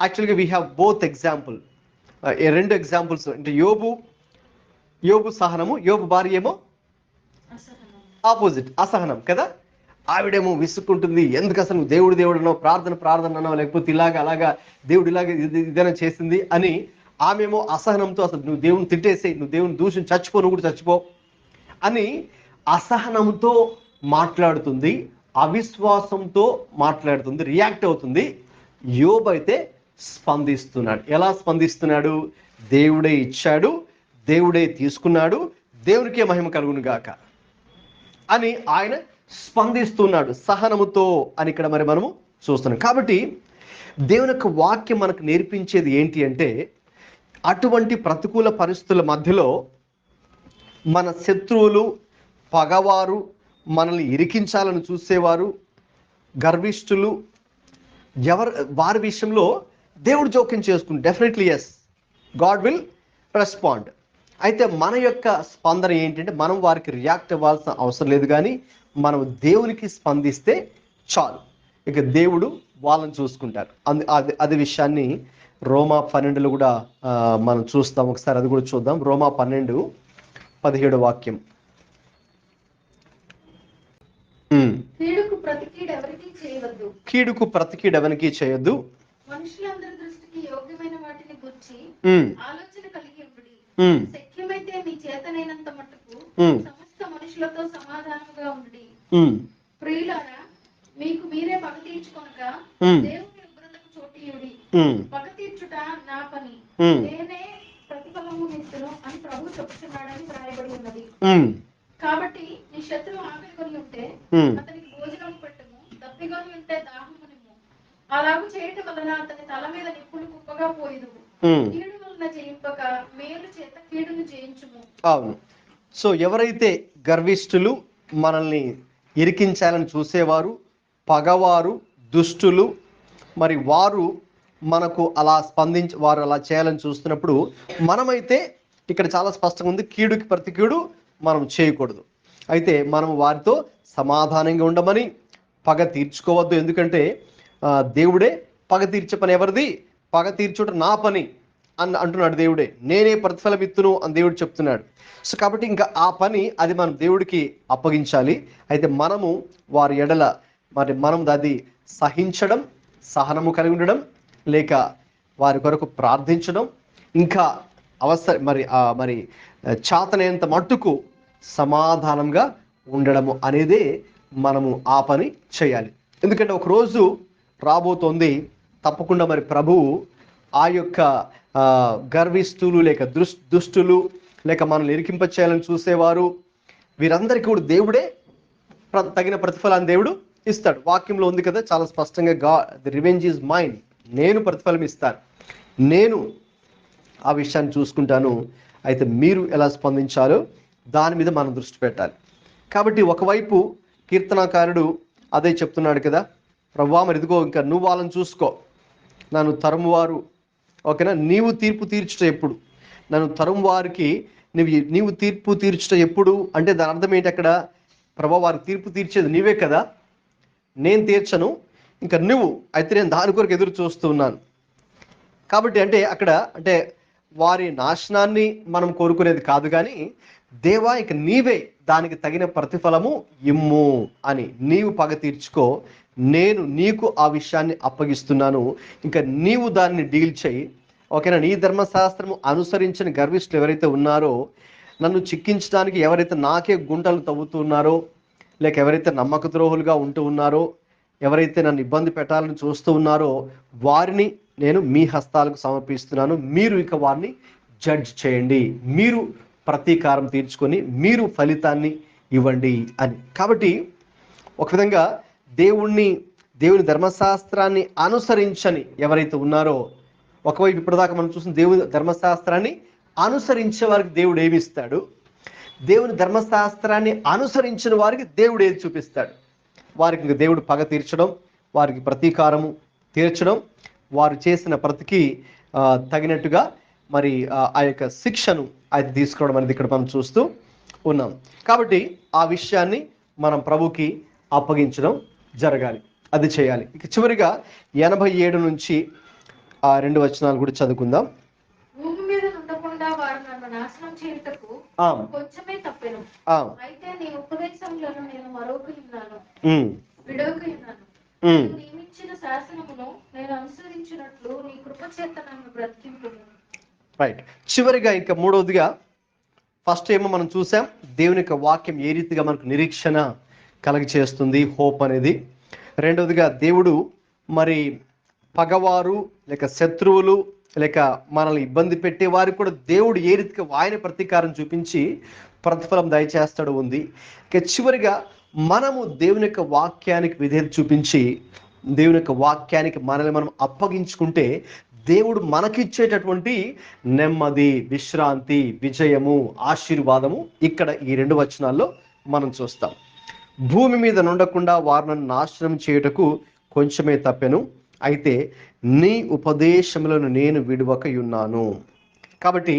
యాక్చువల్గా we have both example, 2 examples. అంటే యోబు సహనము, యోబు భార్య ఏమో ఆపోజిట్ అసహనం కదా. ఆవిడేమో విసుక్కుంటుంది, ఎందుకు అసలు నువ్వు దేవుడు అన్నావు, ప్రార్థన అన్నావు, లేకపోతే అలాగా దేవుడు ఇదేనా చేసింది అని. ఆమెమో అసహనంతో అసలు నువ్వు దేవుని తిట్టేసేయి, నువ్వు దేవుని దూషించి చచ్చిపో, నువ్వు కూడా చచ్చిపో అని అసహనంతో మాట్లాడుతుంది, అవిశ్వాసంతో మాట్లాడుతుంది, రియాక్ట్ అవుతుంది. యోబు అయితే స్పందిస్తున్నాడు. ఎలా స్పందిస్తున్నాడు? దేవుడే ఇచ్చాడు, దేవుడే తీసుకున్నాడు, దేవునికే మహిమ కలుగును గాక అని ఆయన స్పందిస్తున్నాడు సహనముతో అని ఇక్కడ మరి మనము చూస్తున్నాం. కాబట్టి దేవుని యొక్క వాక్యం మనకు నేర్పించేది ఏంటి అంటే, అటువంటి ప్రతికూల పరిస్థితుల మధ్యలో మన శత్రువులు, పగవారు, మనల్ని ఇరికించాలని చూసేవారు, గర్విష్ఠులు, వారి విషయంలో దేవుడు జోక్యం చేసుకుంటాడు. Definitely yes, God will respond. అయితే మన యొక్క స్పందన ఏంటంటే, మనం వారికి రియాక్ట్ అవ్వాల్సిన అవసరం లేదు, కానీ మనం దేవునికి స్పందిస్తే చాలు. ఇక దేవుడు వాళ్ళని చూసుకుంటారు. అది విషయాన్ని రోమా 12లో కూడా మనం చూస్తాం. ఒకసారి అది కూడా చూద్దాం. రోమా 12:17 వాక్యం. కీడుకు ప్రతికీడు ఎవరికి చేయొద్దు. మనుషులందరి దృష్టికి యోగ్యమైన వాటిని గురించి ఆలోచన కలిగి ఉండుడి. శక్యమైతే మీ చేతనైనంత మట్టుకు సమస్త మనుషులతో సమాధానముగా ఉండుడి. ప్రియులారా, మీకు మీరే పగ తీర్చుకొనక దేవుని ఉగ్రతకు చోటియుడి. పగ తీర్చుట నా పని, నేనే ప్రతిఫలము నిత్తును అని ప్రభు చెప్పుచున్నాడని వ్రాయబడి ఉన్నది. కాబట్టి నీ శత్రువు ఆకలి కొని ఉంటే అతనికి భోజనం పెట్టము, దప్పికొని ఉంటే దాహము నిమ్ము. అలాగూ చేయటం వలన అతని తల మీద నిప్పులు కుప్పగా పోయిదువు. కీడు వలన జయింపక మేలు చేత కీడును జయించుము. అవును. సో ఎవరైతే గర్విష్ఠులు, మనల్ని ఇరికించాలని చూసేవారు, పగవారు, దుష్టులు, మరి వారు మనకు అలా వారు అలా చేయాలని చూస్తున్నప్పుడు, మనమైతే ఇక్కడ చాలా స్పష్టంగా ఉంది, కీడుకి ప్రతి కీడు మనం చేయకూడదు. అయితే మనం వారితో సమాధానంగా ఉండమని, పగ తీర్చుకోవద్దు. ఎందుకంటే దేవుడే పగ తీర్చే పని ఎవరిది? పగ తీర్చుట నా పని అంటున్నాడు దేవుడే. నేనే ప్రతిఫలం ఇత్తును అని దేవుడు చెప్తున్నాడు. సో కాబట్టి ఇంకా ఆ పని అది మనం దేవుడికి అప్పగించాలి. అయితే మనము వారి ఎడల మరి మనం అది సహించడం, సహనము కలిగి ఉండడం, లేక వారి కొరకు ప్రార్థించడం, ఇంకా మరి చాతనైనంత మట్టుకు సమాధానంగా ఉండడము అనేదే మనము ఆ పని చేయాలి. ఎందుకంటే ఒకరోజు రాబోతోంది తప్పకుండా మరి ప్రభువు ఆ యొక్క గర్విష్ఠులు, లేక దుష్టులు, లేక మనల్ని ఇరికింప చేయాలని చూసేవారు, వీరందరికీ కూడా దేవుడే తగిన ప్రతిఫలాన్ని దేవుడు ఇస్తాడు. వాక్యంలో ఉంది కదా చాలా స్పష్టంగా, ది రివెంజ్ ఈజ్ మైన్, నేను ప్రతిఫలం ఇస్తాను, నేను ఆ విషయాన్ని చూసుకుంటాను. అయితే మీరు ఎలా స్పందించాలో దాని మీద మనం దృష్టి పెట్టాలి. కాబట్టి ఒకవైపు కీర్తనాకారుడు అదే చెప్తున్నాడు కదా, ప్రభువా మరి ఇదిగో ఇంకా నువ్వు వాళ్ళని చూసుకో, నన్ను తరుమువారు, ఓకేనా, నీవు తీర్పు తీర్చుట ఎప్పుడు, నన్ను తరుము వారికి నీవు తీర్పు తీర్చుట ఎప్పుడు అంటే దాని అర్థం ఏంటి అక్కడ? ప్రభువా వారికి తీర్పు తీర్చేది నీవే కదా, నేను తీర్చను, ఇంకా నువ్వు అయితే నేను దాని కొరకు ఎదురు చూస్తున్నాను. కాబట్టి అంటే అక్కడ అంటే వారి నాశనాన్ని మనం కోరుకునేది కాదు, కానీ దేవా ఇక నీవే దానికి తగిన ప్రతిఫలము ఇమ్ము అని, నీవు పగ తీర్చుకో, నేను నీకు ఆ విషయాన్ని అప్పగిస్తున్నాను, ఇంకా నీవు దాన్ని డీల్ చేయి, ఓకేనా. నీ ధర్మశాస్త్రము అనుసరించిన గర్విష్ఠులు ఎవరైతే ఉన్నారో, నన్ను చిక్కించడానికి ఎవరైతే నాకే గుంటలు తవ్వుతున్నారో, లేక ఎవరైతే నమ్మక ద్రోహులుగా ఉంటూ ఉన్నారో, ఎవరైతే నన్ను ఇబ్బంది పెట్టాలని చూస్తూ ఉన్నారో, వారిని నేను మీ హస్తాలకు సమర్పిస్తున్నాను, మీరు ఇక వారిని జడ్జ్ చేయండి, మీరు ప్రతీకారం తీర్చుకొని మీరు ఫలితాన్ని ఇవ్వండి అని. కాబట్టి ఒక విధంగా దేవుని ధర్మశాస్త్రాన్ని అనుసరించని ఎవరైతే ఉన్నారో, ఒకవైపు ఇప్పటిదాకా మనం చూసిన దేవుని ధర్మశాస్త్రాన్ని అనుసరించే వారికి దేవుడు ఏమి ఇస్తాడు, దేవుని ధర్మశాస్త్రాన్ని అనుసరించిన వారికి దేవుడు ఏది చూపిస్తాడు? వారికి దేవుడు పగ తీర్చడం, వారికి ప్రతీకారము తీర్చడం, వారు చేసిన ప్రతికి తగినట్టుగా మరి ఆ యొక్క శిక్షను అది తీసుకోవడం అనేది ఇక్కడ మనం చూస్తూ ఉన్నాం. కాబట్టి ఆ విషయాన్ని మనం ప్రభుకి అప్పగించడం జరగాలి, అది చేయాలి. ఇక చివరిగా 87 నుంచి 2 వచనాలు కూడా చదువుకుందాం. భూమి మీద ఉండకుండా వారు నన్ను నాశనం చేయుటకు కొంచెమే తప్పెను, అయితే నీ ఉపదేశములను నేను మరొకయున్నాను, విడవకయున్నాను. నియమించిన శాసనమును నేను అనుసరించినట్లు నీ కృప చేత నన్ను బ్రతికింపుము. రైట్. చివరిగా ఇంకా మూడవదిగా, ఫస్ట్ ఏమో మనం చూసాం దేవుని యొక్క వాక్యం ఏ రీతిగా మనకు నిరీక్షణ కలిగి చేస్తుంది, హోప్ అనేది. రెండవదిగా దేవుడు మరి పగవారు లేక శత్రువులు లేక మనల్ని ఇబ్బంది పెట్టే వారికి కూడా దేవుడు ఏ రీతిగా ఆయన ప్రతీకారం చూపించి ప్రతిఫలం దయచేస్తాడు ఉంది. ఇక చివరిగా మనము దేవుని యొక్క వాక్యానికి విధేయత చూపించి దేవుని యొక్క వాక్యానికి మనల్ని మనం అప్పగించుకుంటే దేవుడు మనకిచ్చేటటువంటి నెమ్మది, విశ్రాంతి, విజయము, ఆశీర్వాదము ఇక్కడ ఈ 2 వచనాల్లో మనం చూస్తాం. భూమి మీద నుండకుండా వారిని నాశనం చేయుటకు కొంచెమే తప్పెను, అయితే నీ ఉపదేశములను నేను విడవకయున్నాను. కాబట్టి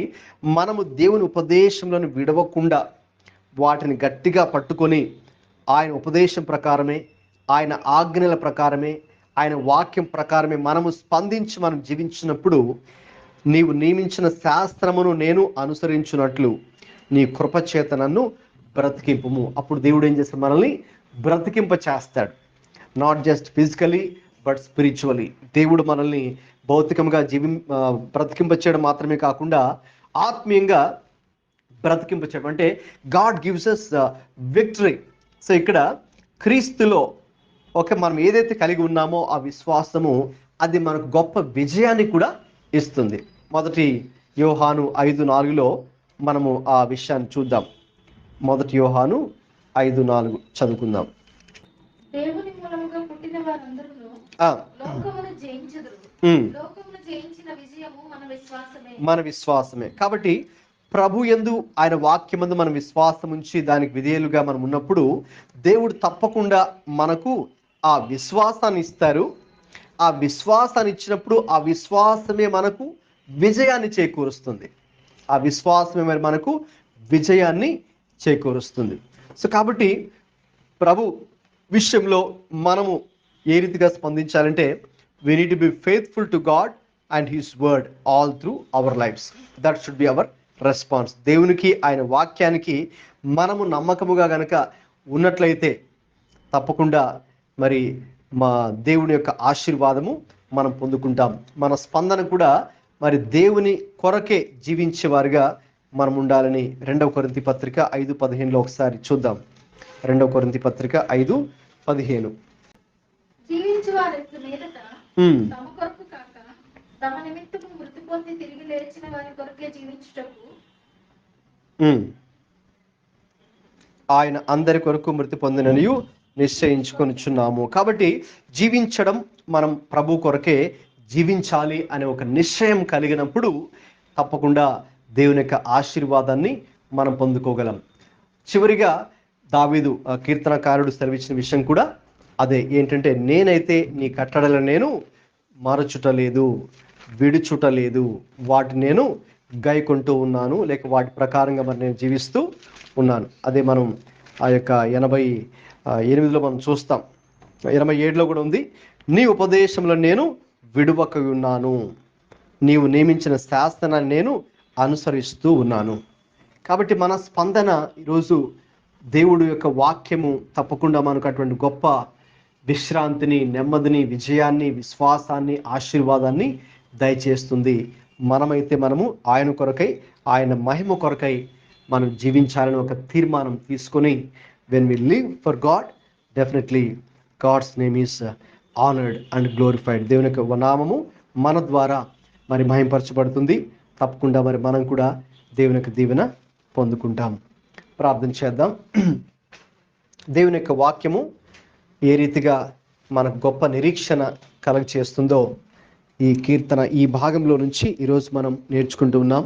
మనము దేవుని ఉపదేశములను విడవకుండా వాటిని గట్టిగా పట్టుకొని ఆయన ఉపదేశం ప్రకారమే, ఆయన ఆజ్ఞల ప్రకారమే, ఆయన వాక్యం ప్రకారమే మనము స్పందించి మనం జీవించినప్పుడు, నీవు నియమించిన శాస్త్రమును నేను అనుసరించున్నట్లు నీ కృపచేత నన్ను బ్రతికింపుము. అప్పుడు దేవుడు ఏం చేస్తాడు? మనల్ని బ్రతికింప చేస్తాడు. Not just physically but spiritually. దేవుడు మనల్ని భౌతికంగా బ్రతికింప చేయడం మాత్రమే కాకుండా ఆత్మీయంగా బ్రతికింప చేయడం, అంటే God gives us victory. So ఇక్కడ క్రీస్తులో మనం ఏదైతే కలిగి ఉన్నామో ఆ విశ్వాసము అది మనకు గొప్ప విజయాన్ని కూడా ఇస్తుంది. 1 యోహాను 5:4 మనము ఆ విషయాన్ని చూద్దాం. 1 యోహాను 5:4 చదువుకుందాం. దేవుని మూలముగా పుట్టిన వారందరూ లోకమును జయించుదురు, లోకమును జయించిన విజయము మన విశ్వాసమే. కాబట్టి ప్రభు యందు ఆయన వాక్యమందు మనం విశ్వాసం ఉంచి దానికి విధేయులుగా మనం ఉన్నప్పుడు దేవుడు తప్పకుండా మనకు ఆ విశ్వాసాన్ని ఇస్తారు. ఆ విశ్వాసాన్ని ఇచ్చినప్పుడు ఆ విశ్వాసమే మనకు విజయాన్ని చేకూరుస్తుంది. ఆ విశ్వాసమే మరి మనకు విజయాన్ని చేకూరుస్తుంది. సో కాబట్టి ప్రభు విషయంలో మనము ఏ రీతిగా స్పందించాలంటే, we need to be faithful to God and His word all through our lives. That should be our response. దేవునికి ఆయన వాక్యానికి మనము నమ్మకముగా గనక ఉన్నట్లయితే తప్పకుండా మరి మా దేవుని యొక్క ఆశీర్వాదము మనం పొందుకుంటాం. మన స్పందన కూడా మరి దేవుని కొరకే జీవించేవారుగా మనం ఉండాలని 2 కొరింథీ పత్రిక 5:15 ఒకసారి చూద్దాం. 2 కొరింథీ పత్రిక 5:15. జీవించు వారి మీదట తమ కొరకు కాక తమ నిమిత్తము మృతి పొంది తిరిగి లేచిన వారి కొరకే జీవించుటకు ఆయన అందరి కొరకు మృతి పొందిననియు నిశ్చయించుకొనిచున్నాము. కాబట్టి జీవించడం మనం ప్రభు కొరకే జీవించాలి అనే ఒక నిశ్చయం కలిగినప్పుడు తప్పకుండా దేవుని యొక్క ఆశీర్వాదాన్ని మనం పొందుకోగలం. చివరిగా దావీదు కీర్తనకారుడు సెలవిచ్చిన విషయం కూడా అదే ఏంటంటే, నేనైతే నీ కట్టడలను నేను మరచుటలేదు, విడుచుటలేదు, వాటిని నేను గైకొంటూ ఉన్నాను, లేక వాటి ప్రకారంగా మరి నేను జీవిస్తూ ఉన్నాను. అదే మనం ఆ యొక్క 88లో మనం చూస్తాం. 87లో కూడా ఉంది, నీ ఉపదేశంలో నేను విడువక ఉన్నాను, నీవు నియమించిన శాసనాన్ని నేను అనుసరిస్తూ ఉన్నాను. కాబట్టి మన స్పందన ఈరోజు దేవుడు యొక్క వాక్యము తప్పకుండా మనకు అటువంటి గొప్ప విశ్రాంతిని, నెమ్మదిని, విజయాన్ని, విశ్వాసాన్ని, ఆశీర్వాదాన్ని దయచేస్తుంది. మనము ఆయన కొరకై, ఆయన మహిమ కొరకై మనం జీవించాలని ఒక తీర్మానం తీసుకొని, when we live for God, definitely God's name is honoured and glorified. దేవుని యొక్క నామము మన ద్వారా మరి మహింపరచబడుతుంది. తప్పకుండా మరి మనం కూడా దేవుని యొక్క దీవెన పొందుకుంటాం. ప్రార్థన చేద్దాం. దేవుని యొక్క వాక్యము ఏ రీతిగా మనకు గొప్ప నిరీక్షణ కలుగచేస్తుందో ఈ కీర్తన, ఈ భాగంలో నుంచి ఈరోజు మనం నేర్చుకుంటూ ఉన్నాం.